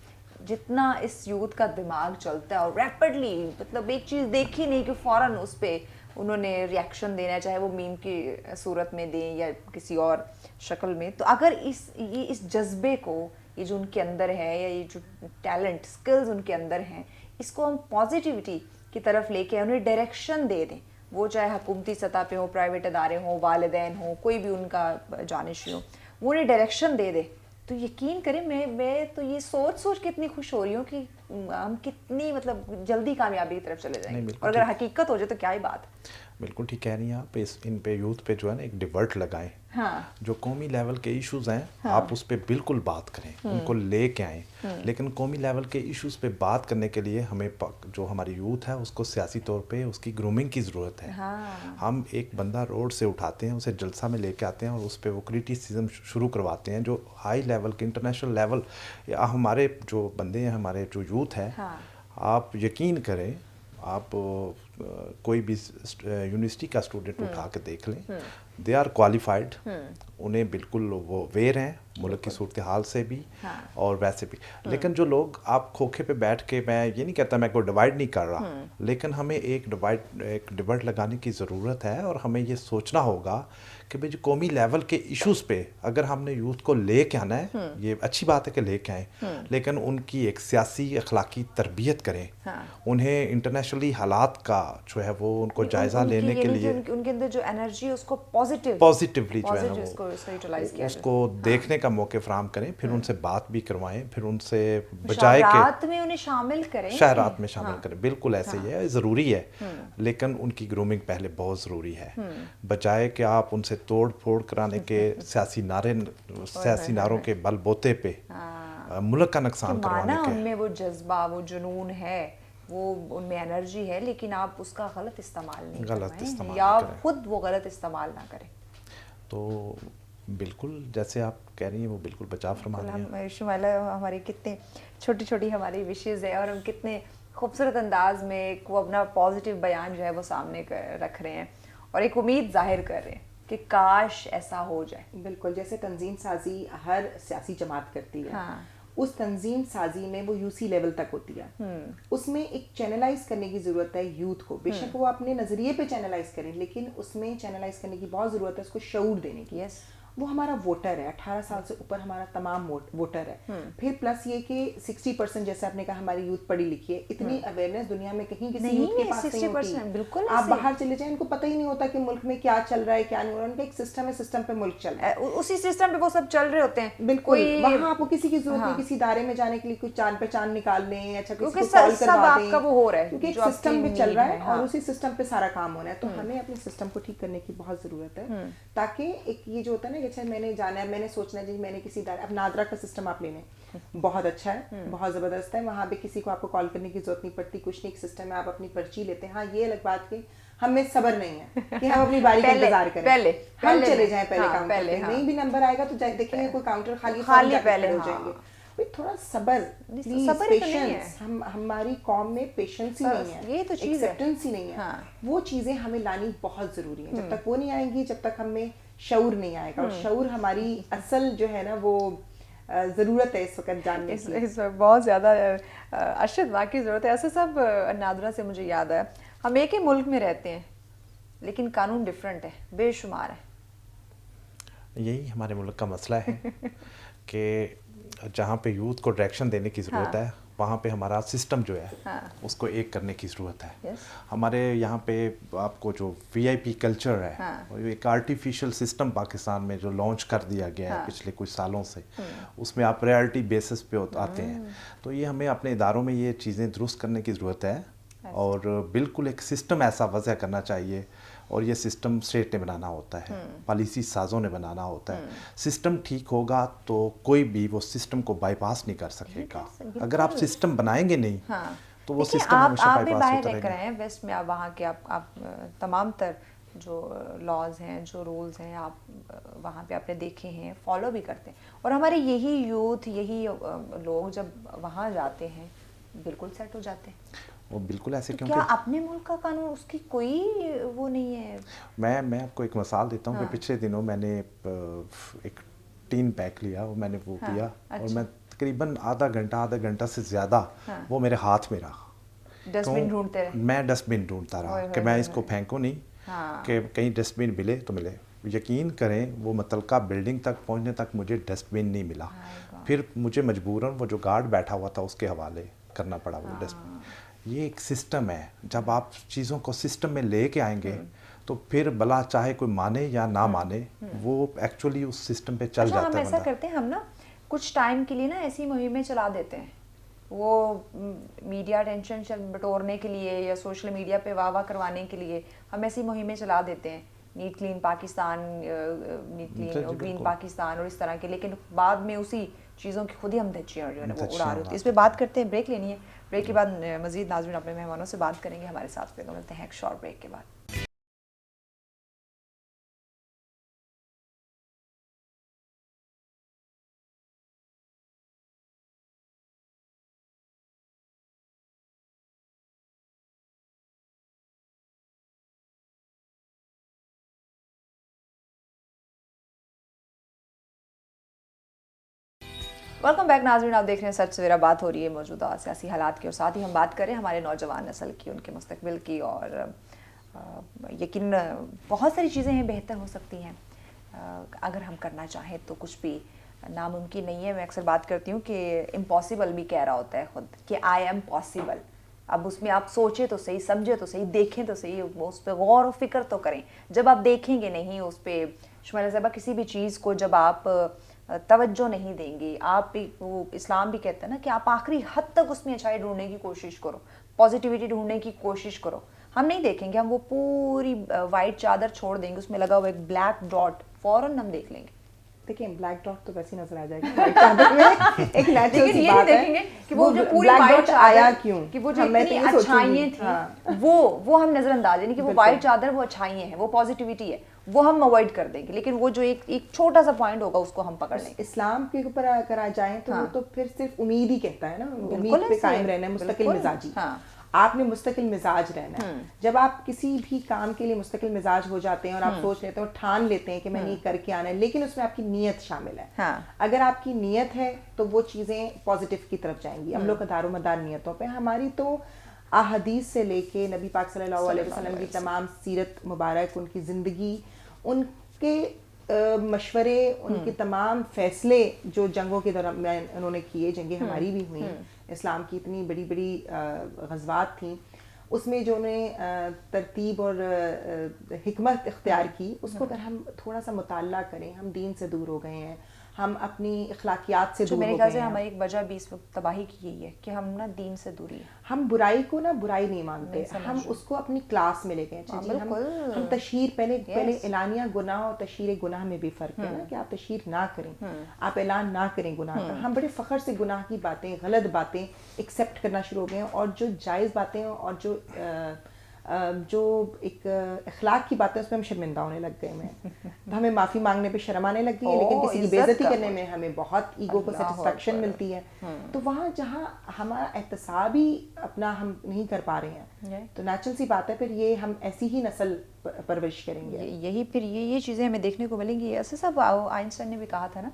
जितना इस यूथ का दिमाग चलता है और रैपिडली, मतलब एक चीज़ देखी नहीं कि फ़ौरन उस पर उन्होंने रिएक्शन देना है, चाहे वो मीम की सूरत में दें या किसी और शक्ल में। तो अगर इस जज्बे को, ये जो उनके अंदर है या ये जो टैलेंट, स्किल्स उनके अंदर हैं, इसको हम पॉजिटिविटी की तरफ लेके उन्हें डायरेक्शन दे दें, वो चाहे हुकूमती सतह पे हो, प्राइवेट अदारे हों, वालिदैन हो, कोई भी उनका जानशी हो, वो उन्हें डायरेक्शन दे दे, तो यकीन करें मैं तो ये सोच के इतनी खुश हो रही हूँ कि हम कितनी मतलब जल्दी कामयाबी की तरफ चले जाएंगे। और अगर हकीकत हो जाए तो क्या ही बात। बिल्कुल ठीक कह रही हैं आप। इन पे यूथ पे जो है ना एक डिबेट लगाएं। हाँ। जो कौमी लेवल के इश्यूज हैं, हाँ। आप उस पे बिल्कुल बात करें, उनको लेके आएँ। लेकिन कौमी लेवल के इश्यूज पे बात करने के लिए हमें जो हमारी यूथ है उसको सियासी तौर पे उसकी ग्रूमिंग की ज़रूरत है। हाँ। हम एक बंदा रोड से उठाते हैं, उसे जलसा में लेके आते हैं और उस पर वो क्रिटिसिज्म शुरू करवाते हैं, जो हाई लेवल के इंटरनेशनल लेवल या हमारे जो बंदे हैं, हमारे जो यूथ है। हाँ। आप यकीन करें, आप कोई भी यूनिवर्सिटी का स्टूडेंट उठा के देख लें, दे आर क्वालिफाइड, उन्हें बिल्कुल वो अवेयर हैं मुल्क की सूरत हाल से भी। हाँ। और वैसे भी। लेकिन जो लोग आप खोखे पे बैठ के, मैं ये नहीं कहता मैं कोई डिवाइड नहीं कर रहा, लेकिन हमें एक डिबेट लगाने की ज़रूरत है और हमें ये सोचना होगा कि भाई जो कौमी लेवल के इश्यूज़ पे अगर हमने यूथ को ले के आना है, ये अच्छी बात है कि लेके आएँ, लेकिन उनकी एक सियासी अखलाकी तरबियत करें। हाँ। उन्हें इंटरनेशनली हालात का जो है वो उनको जायज़ा लेने के लिए उनके अंदर जो एनर्जी उसको पॉजिटिवली जो है ना वो इसको यूटिलाइज किया उसको देखने का मौके फराहम करें, फिर उनसे बात भी करवाएं, फिर उनसे बजाय के शाहरात में उन्हें शामिल करें, शहरात में शामिल करें, बिल्कुल ऐसे ही है, ज़रूरी है, लेकिन उनकी ग्रूमिंग पहले बहुत ज़रूरी है, बजाय कि आप उनसे तोड़ फोड़ कराने के सियासी नारों के बलबोते पे मुल्क का नुकसान करवाने के। उनमें वो जज्बा, वो जुनून है, वो उनमें एनर्जी है, लेकिन आप उसका गलत इस्तेमाल नहीं करवाएं या खुद वो गलत इस्तेमाल ना करें। तो बिल्कुल जैसे आप कह रही हैं वो बिल्कुल बचाव फरमा रही हैं। शुमाइला, हमारी कितने छोटी छोटी हमारी विशेज़ है और हम कितने खूबसूरत अंदाज में एक वो अपना पॉजिटिव बयान जो है वो सामने रख रहे हैं और एक उम्मीद जाहिर कर रहे हैं कि काश ऐसा हो जाए। बिल्कुल, जैसे तंजीम साजी हर सियासी जमात करती है, हाँ। उस तंजीम साजी में वो यूसी लेवल तक होती है, उसमें एक चैनलाइज करने की ज़रूरत है यूथ को, बेशक वो अपने नज़रिए पे चैनलाइज करें, लेकिन उसमें चैनलाइज करने की बहुत ज़रूरत है, उसको शऊर देने की। यस, वो हमारा वोटर है, 18 साल से ऊपर हमारा तमाम वोटर है। फिर प्लस ये कि 60% जैसे आपने कहा हमारी यूथ पढ़ी लिखी है, इतनी अवेयरनेस दुनिया में कहीं किसी यूथ के पास नहीं होती। बिल्कुल, आप बाहर चले जाएं, उनको पता ही नहीं होता कि मुल्क में क्या चल रहा है क्या नहीं हो रहा है, उनका एक सिस्टम है, सिस्टम पे मुल्क चल रहा है, उसी सिस्टम पे वो सब चल रहे होते हैं। बिल्कुल, वहाँ आपको किसी की जरूरत नहीं किसी इदारे में जाने के लिए, कुछ जान पहचान निकालने, अच्छा किसी को कॉल करवा दें, वो हो रहा है क्योंकि एक सिस्टम पे चल रहा है और उसी सिस्टम पे सारा काम होना है। तो हमें अपने सिस्टम को ठीक करने की बहुत ज़रूरत है, ताकि एक ये जो होता है ना कि अच्छा मैंने जाना है, मैंने सोचना है जी मैंने किसी अब नादरा का सिस्टम आप ले लें, बहुत अच्छा है, बहुत ज़बरदस्त है, वहाँ पे किसी को आपको कॉल करने की जरूरत नहीं पड़ती, कुछ नहीं, एक सिस्टम है, आप अपनी पर्ची लेते हैं। हाँ, ये अलग बात कि हमें सब्र नहीं है कि हम अपनी बारी का इंतजार करें, हम चले जाएं पहले काउंटर पे, नहीं भी नंबर आएगा तो देखेंगे कोई काउंटर खाली पहले हो जाएंगे। भाई थोड़ा सब्र, पेशेंस, हम हमारी कौम में पेशेंस ही नहीं है, ये तो चीज़ है, एक्सेप्टेंस ही नहीं है, वो चीज़ें हमें लानी बहुत ज़रूरी है। जब तक वो नहीं आएंगी, जब तक हमें शऊर नहीं आएगा, और शऊर हमारी असल जो है ना वो ज़रूरत है इस वक्त जानने की, इस वक्त बहुत ज़्यादा अरशद वाकई ज़रूरत है। ऐसे सब नादरा से मुझे याद है, हम एक ही मुल्क में रहते हैं लेकिन कानून डिफरेंट है, बेशुमार है। यही हमारे मुल्क का मसला है कि जहाँ पे यूथ को डायरेक्शन देने की ज़रूरत है, वहाँ पे हमारा सिस्टम जो है उसको एक करने की ज़रूरत है। हमारे यहाँ पे आपको जो वीआईपी कल्चर है, एक आर्टिफिशियल सिस्टम पाकिस्तान में जो लॉन्च कर दिया गया है पिछले कुछ सालों से, उसमें आप प्रायोरिटी बेसिस पे आते हैं। तो ये हमें अपने इदारों में ये चीज़ें दुरुस्त करने की ज़रूरत है और बिल्कुल एक सिस्टम ऐसा वज़ह करना चाहिए, और ये सिस्टम स्टेट ने बनाना होता है, पॉलिसी साजों ने बनाना होता है। सिस्टम ठीक होगा तो कोई भी वो सिस्टम को बाईपास नहीं कर सकेगा। अगर आप सिस्टम बनाएंगे नहीं तो वो सिस्टम हमेशा बाईपास होता रहेगा। रहे हैं वेस्ट में, आप वहाँ के आप तमाम तर जो लॉज हैं, जो रूल्स हैं, आप वहाँ पे आपने देखे हैं, फॉलो भी करते हैं, और हमारे यही यूथ, यही लोग जब वहाँ जाते हैं बिल्कुल सेट हो जाते हैं। वो बिल्कुल ऐसे तो क्योंकि क्या अपने मुल्क का कानून उसकी कोई वो नहीं है? मैं आपको एक मिसाल देता हूँ कि पिछले दिनों मैंने एक टीन पैक लिया और मैंने वो पिया, और मैं तकरीबन आधा घंटा से ज़्यादा वो मेरे हाथ में रहा। डस्टबिन ढूंढते रहे? मैं डस्टबिन ढूंढता रहा कि मैं इसको फेंकूँ नहीं, कि कहीं डस्टबिन मिले तो मिले। यकीन करें वो मुतलका बिल्डिंग तक पहुँचने तक मुझे डस्टबिन नहीं मिला, फिर मुझे मजबूरन वो जो गार्ड बैठा हुआ था उसके हवाले करना पड़ा वो डस्टबिन। ये एक सिस्टम है, जब आप चीज़ों को सिस्टम में लेके आएंगे तो फिर भला चाहे कोई माने या ना माने, वो एक्चुअली उस सिस्टम पे चल जाता है। हम ऐसा करते हैं, हम ना कुछ टाइम के लिए ना ऐसी मुहिमें चला देते हैं, वो मीडिया अटेंशन बटोरने के लिए या सोशल मीडिया पे वाह करवाने के लिए हम ऐसी मुहिमें चला देते हैं, neat clean Pakistan, neat clean और ग्रीन पाकिस्तान और इस तरह के, लेकिन बाद में उसी चीज़ों की खुद ही हम धज्जियाँ जो है ना वो उड़ा रहे होते हैं। इस पर बात करते हैं, ब्रेक लेनी है, ब्रेक के बाद मज़ीद नाज़रीन अपने मेहमानों से बात करेंगे, हमारे साथ पे मिलते हैं एक शॉर्ट ब्रेक के बाद। वेलकम बैक नाज़रीन, आप देख रहे हैं सच सवेरा। बात हो रही है मौजूदा सियासी हालात की, और साथ ही हम बात करें हमारे नौजवान नस्ल की, उनके मुस्तकबिल की, और यकीन बहुत सारी चीज़ें हैं बेहतर हो सकती हैं अगर हम करना चाहें तो। कुछ भी नामुमकिन नहीं है। मैं अक्सर बात करती हूँ कि इम्पॉसिबल भी कह रहा होता है खुद कि आई एम पॉसिबल, اب اس میں آپ سوچیں تو صحیح, سمجھے تو صحیح, دیکھیں تو صحیح, اس پہ غور و فکر تو کریں. جب آپ دیکھیں گے نہیں اس پہ شمیلہ صاحبہ, کسی بھی چیز کو جب آپ توجہ نہیں دیں گے, آپ بھی, وہ اسلام بھی کہتا ہے نا کہ آپ آخری حد تک اس میں اچھائی ڈھونڈنے کی کوشش کرو, پازیٹیوٹی ڈھونڈنے کی کوشش کرو. ہم نہیں دیکھیں گے, ہم وہ پوری وائٹ چادر چھوڑ دیں گے, اس میں لگا ہوا ایک بلیک ڈاٹ فوراً ہم دیکھ لیں گے. دیکھیں بلیک ڈاٹ تو ویسے نظر آ جائے گا وائٹ چادر میں, ایک نیچرل سی بات ہے. دیکھیں گے کہ وہ جو پوری بلیک وائٹ ڈاٹ چادر آیا کیوں, کہ وہ جو اتنی اچھائیاں تھیں وہ ہم نظر انداز, یعنی کہ وہ وائٹ چادر وہ اچھائیاں ہیں, وہ پازیٹیوٹی ہے, وہ ہم اوائڈ کر دیں گے. لیکن وہ جو ایک چھوٹا سا پوائنٹ ہوگا اس کو ہم پکڑ لیں گے. اسلام کے اوپر اگر آ جائیں تو وہ تو پھر صرف امید ہی کہتا ہے نا, امید پہ قائم رہنا ہے, مستقل مزاجی. آپ نے مستقل مزاج رہنا ہے. جب آپ کسی بھی کام کے لیے مستقل مزاج ہو جاتے ہیں اور آپ سوچ لیتے ہیں اور ٹھان لیتے ہیں کہ میں نے یہ کر کے آنا ہے, لیکن اس میں آپ کی نیت شامل ہے. اگر آپ کی نیت ہے تو وہ چیزیں پازیٹیو کی طرف جائیں گی. عمل و دار و مدار نیتوں پہ. ہماری تو احادیث سے لے کے نبی پاک صلی اللہ علیہ وسلم کی تمام سیرت مبارک, ان کی زندگی, ان کے مشورے, ان کے تمام فیصلے جو جنگوں کے دوران انہوں نے کیے, جنگیں ہماری بھی ہوئیں, اسلام کی اتنی بڑی بڑی غزوات تھیں, اس میں جو انہیں ترتیب اور حکمت اختیار کی, اس کو اگر ہم تھوڑا سا مطالعہ کریں, ہم دین سے دور ہو گئے ہیں, ہم اپنی اخلاقیات سے دور ہو گئے ہیں. میرے خیال سے ہماری ایک وجہ بھی اس وقت تباہی کی یہی ہے کہ ہم نا دین سے دوری ہے. ہم برائی کو نا برائی نہیں مانتے, ہم اس کو اپنی کلاس میں لے گئے. ہم تشہیر, پہلے اعلانیہ گناہ اور تشہیر گناہ میں بھی فرق ہے نا, کہ آپ تشہیر نہ کریں, آپ اعلان نہ کریں گناہ کا. ہم بڑے فخر سے گناہ کی باتیں, غلط باتیں ایکسیپٹ کرنا شروع ہو گئے ہیں, اور جو جائز باتیں اور جو ایک اخلاق کی باتیں اس پہ ہم شرمندہ ہونے لگ گئے ہیں. ہمیں معافی مانگنے پہ شرم آنے لگ گئی ہے, لیکن کسی کی بے عزتی کرنے میں ہمیں بہت ایگو کو سیٹسفیکشن ملتی ہے. تو وہاں جہاں ہمارا احتساب ہی اپنا ہم نہیں کر پا رہے ہیں, تو نیچرل سی بات ہے پھر یہ ہم ایسی ہی نسل پرورش کریں گے. یہی پھر یہ چیزیں ہمیں دیکھنے کو ملیں گی. ایسے سب آئنسٹائن نے بھی کہا تھا نا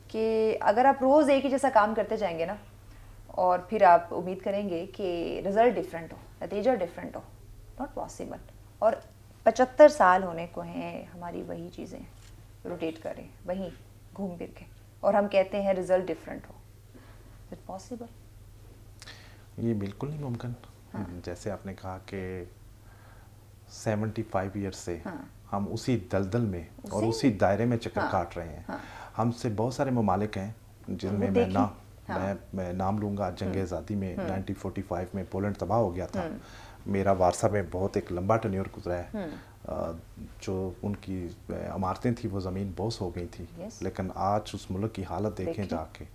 کہ اگر آپ روز ایک ہی جیسا کام کرتے جائیں گے نا, اور پھر آپ امید کریں گے کہ رزلٹ ڈفرینٹ ہو, نتیجہ ڈفرینٹ ہو, ناٹ پاسبل. اور 75 سال ہونے کو ہیں, ہماری وہی چیزیں روٹیٹ کریں, وہیں گھوم پھر کے, اور ہم کہتے ہیں result different who. It possible? یہ بالکل نہیں ممکن. جیسے آپ نے کہا کہ 75 ایئرس سے ہم اسی دلدل میں اور اسی دائرے میں چکر کاٹ رہے ہیں. ہم سے بہت سارے ممالک ہیں جن میں میں نام لوں گا. جنگ آزادی میں 1945 میں پولینڈ تباہ ہو گیا تھا. میرا وارسا میں بہت ایک لمبا ٹنیور گزرا ہے. جو ان کی عمارتیں تھیں وہ زمین بوس ہو گئی تھی, لیکن آج اس ملک کی حالت دیکھیں جا کے,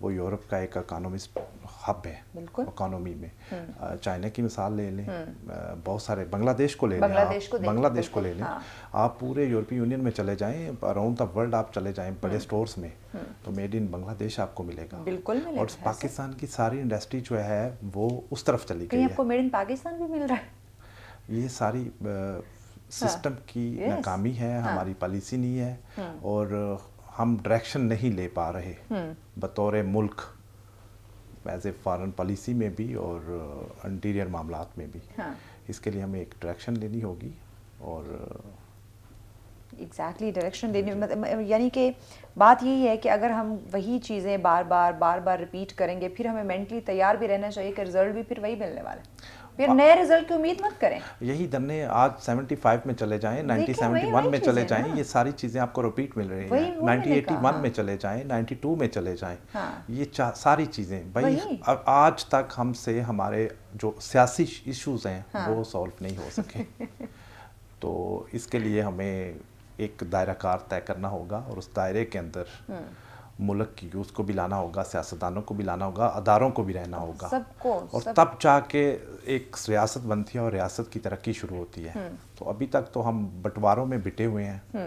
وہ یورپ کا ایک اکانومسٹ ہب ہے اکانومی میں. چائنا کی مثال لے لیں, بہت سارے, بنگلہ دیش کو لے لیں, بنگلہ دیش کو لے لیں, آپ پورے یورپی یونین میں چلے جائیں, اراؤنڈ دا ورلڈ آپ چلے جائیں بڑے سٹورز میں, تو میڈ ان بنگلہ دیش آپ کو ملے گا. اور پاکستان کی ساری انڈسٹری جو ہے وہ اس طرف چلی گئی ہے. آپ کو میڈ ان پاکستان بھی مل رہا ہے. یہ ساری سسٹم کی ناکامی ہے, ہماری پالیسی نہیں ہے, اور ہم ڈائریکشن نہیں لے پا رہے بطور ملک, ایز اے فارن پالیسی میں بھی اور انٹیریئر معاملات میں بھی. اس کے لیے ہمیں ایک ڈائریکشن لینی ہوگی. اور ایگزیکٹلی ڈائریکشن دینی, یعنی کہ بات یہی ہے کہ اگر ہم وہی چیزیں بار بار ریپیٹ کریں گے, پھر ہمیں مینٹلی تیار بھی رہنا چاہیے کہ رزلٹ بھی پھر وہی ملنے والا ہے. پھر نئے رزلٹ کی امید مت کریں. یہی دھرنے آج 75 میں چلے جائیں, 1971 میں چلے جائیں, یہ ساری چیزیں آپ کو ریپیٹ مل رہی ہیں. 1981 میں چلے جائیں, 92 میں چلے جائیں, یہ ساری چیزیں بھائی آج تک ہم سے ہمارے جو سیاسی ایشوز ہیں وہ سولو نہیں ہو سکے. تو اس کے لیے ہمیں ایک دائرہ کار طے کرنا ہوگا, اور اس دائرے کے اندر ملک کی یوتھ کو بھی لانا ہوگا, سیاستدانوں کو بھی لانا ہوگا, اداروں کو بھی رہنا ہوگا, اور تب جا کے ایک ریاست بنتی ہے اور ریاست کی ترقی شروع ہوتی ہے. تو ابھی تک تو ہم بٹواروں میں بٹے ہوئے ہیں.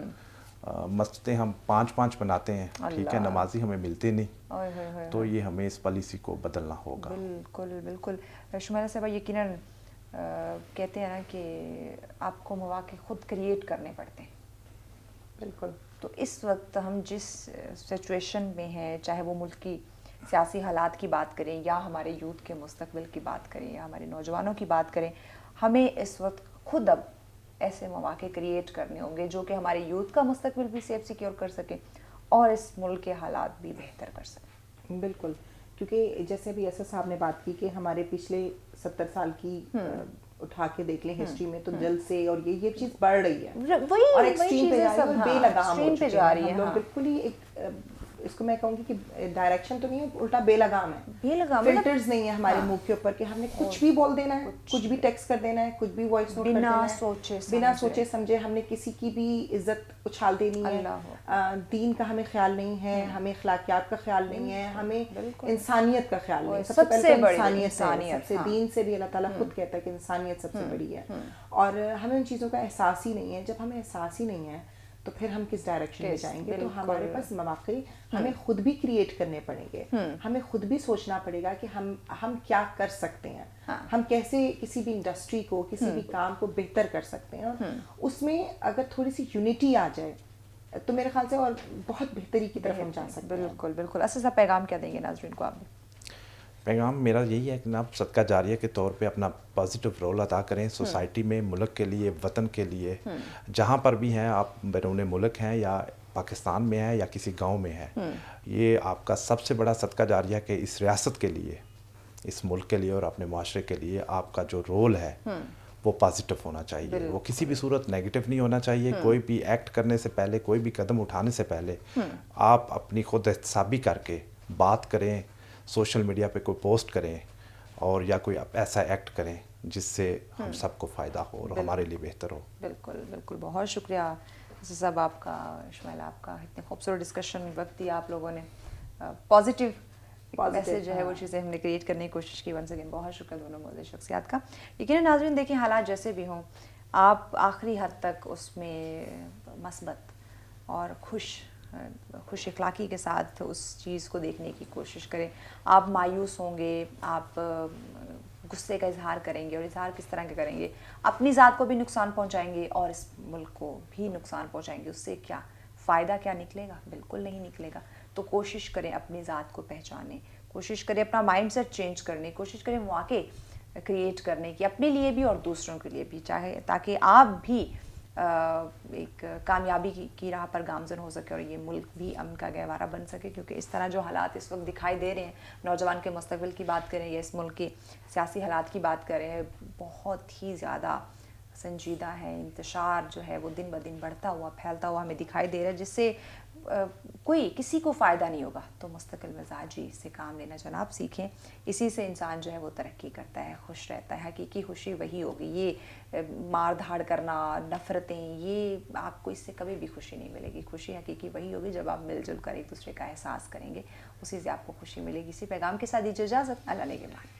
مسجدیں ہم 5 بناتے ہیں, ٹھیک ہے, نمازی ہمیں ملتے نہیں. تو یہ ہمیں اس پالیسی کو بدلنا ہوگا. بالکل. شمیلہ صاحبہ یقیناً کہتے ہیں نا کہ آپ کو مواقع خود کریٹ کرنے پڑتے ہیں. بالکل. تو اس وقت ہم جس سچویشن میں ہیں, چاہے وہ ملک کی سیاسی حالات کی بات کریں, یا ہمارے یوتھ کے مستقبل کی بات کریں, یا ہمارے نوجوانوں کی بات کریں, ہمیں اس وقت خود اب ایسے مواقع کریٹ کرنے ہوں گے جو کہ ہمارے یوتھ کا مستقبل بھی سیف سیکیور کر سکیں, اور اس ملک کے حالات بھی بہتر کر سکیں. بالکل. کیونکہ جیسے ابھی اسد صاحب نے بات کی کہ ہمارے پچھلے 70 سال کی اٹھا کے دیکھ لیں ہسٹری میں تو جلد سے اور یہ چیز بڑھ رہی ہے اور ایکسٹریم پہ جا رہی ہے اور بے لگام ہو چکے ہیں ہم لوگ. بالکل ہی ایک اس کو میں کہوں گی کہ ڈائریکشن تو نہیں ہے, الٹا بے لگام ہے, فلٹرز نہیں ہے ہمارے منہ کے اوپر کہ ہم نے کچھ بھی بول دینا ہے, کچھ بھی ٹیکسٹ کر دینا ہے, کچھ بھی وائس نوٹ کر دینا ہے, بنا سوچے سمجھے ہم نے کسی کی بھی عزت اچھال دینی ہے. دین کا ہمیں خیال نہیں ہے, ہمیں اخلاقیات کا خیال نہیں ہے, ہمیں انسانیت کا خیال نہیں. سب سے پہلے انسانیت ہے, سب سے دین سے بھی اللہ تعالیٰ خود کہتا ہے کہ انسانیت سب سے بڑی ہے, اور ہمیں ان چیزوں کا احساس ہی نہیں ہے. جب ہمیں احساس ہی نہیں ہے تو پھر ہم کس ڈائریکشن میں جائیں گے؟ تو ہمارے پاس مواقع ہمیں خود بھی کریٹ کرنے پڑیں گے, ہمیں خود بھی سوچنا پڑے گا کہ ہم کیا کر سکتے ہیں, ہم کیسے کسی بھی انڈسٹری کو, کسی بھی کام کو بہتر کر سکتے ہیں. اور اس میں اگر تھوڑی سی یونٹی آ جائے تو میرے خیال سے اور بہت بہتری کی طرف ہم جا سکتے ہیں. بالکل بالکل. اسد صاحب پیغام کیا دیں گے ناظرین کو آپ؟ پیغام میرا یہی ہے کہ آپ صدقہ جاریہ کے طور پہ اپنا پازیٹیو رول ادا کریں سوسائٹی میں, ملک کے لیے, وطن کے لیے, جہاں پر بھی ہیں آپ, بیرون ملک ہیں یا پاکستان میں ہیں یا کسی گاؤں میں ہیں. یہ آپ کا سب سے بڑا صدقہ جاریہ کہ اس ریاست کے لیے, اس ملک کے لیے اور اپنے معاشرے کے لیے آپ کا جو رول ہے وہ پازیٹیو ہونا چاہیے, وہ کسی بھی صورت نیگیٹو نہیں ہونا چاہیے. کوئی بھی ایکٹ کرنے سے پہلے, کوئی بھی قدم اٹھانے سے پہلے آپ اپنی خود احتسابی کر کے بات کریں, سوشل میڈیا پہ کوئی پوسٹ کریں اور یا کوئی ایسا ایکٹ کریں جس سے ہم سب کو فائدہ ہو اور ہمارے لیے بہتر ہو. بالکل بالکل. بہت شکریہ اسد صاحب آپ کا, شمیل آپ کا, اتنے خوبصورت ڈسکشن وقت دیا آپ لوگوں نے, پازیٹیو میسیج جو ہے وہ چیزیں ہم نے کریٹ کرنے کی کوشش کی. ونس اگین بہت شکریہ دونوں معزز شخصیات کا. یقیناً ناظرین دیکھیں حالات جیسے بھی ہوں, آپ آخری حد تک اس میں مثبت اور خوش اخلاقی کے ساتھ اس چیز کو دیکھنے کی کوشش کریں. آپ مایوس ہوں گے, آپ غصے کا اظہار کریں گے, اور اظہار کس طرح کے کریں گے, اپنی ذات کو بھی نقصان پہنچائیں گے اور اس ملک کو بھی نقصان پہنچائیں گے. اس سے کیا فائدہ کیا نکلے گا؟ بالکل نہیں نکلے گا. تو کوشش کریں اپنی ذات کو پہچانے, کوشش کریں اپنا مائنڈ سیٹ چینج کرنے, کوشش کریں مواقع کریٹ کرنے کی اپنے لیے بھی اور دوسروں کے لیے بھی, چاہے تاکہ آپ بھی ایک کامیابی کی راہ پر گامزن ہو سکے اور یہ ملک بھی امن کا گہوارہ بن سکے. کیونکہ اس طرح جو حالات اس وقت دکھائی دے رہے ہیں, نوجوان کے مستقبل کی بات کریں یا اس ملک کے سیاسی حالات کی بات کریں, بہت ہی زیادہ سنجیدہ ہے. انتشار جو ہے وہ دن بدن بڑھتا ہوا, پھیلتا ہوا ہمیں دکھائی دے رہا ہے, جس سے کسی کو فائدہ نہیں ہوگا. تو مستقل مزاجی سے کام لینا جناب سیکھیں, اسی سے انسان جو ہے وہ ترقی کرتا ہے, خوش رہتا ہے. حقیقی خوشی وہی ہوگی. یہ مار دھاڑ کرنا, نفرتیں, یہ آپ کو اس سے کبھی بھی خوشی نہیں ملے گی. خوشی حقیقی وہی ہوگی جب آپ مل جل کر ایک دوسرے کا احساس کریں گے, اسی سے آپ کو خوشی ملے گی. اسی پیغام کے ساتھ دیجیے اجازت. اللہ نگہبان.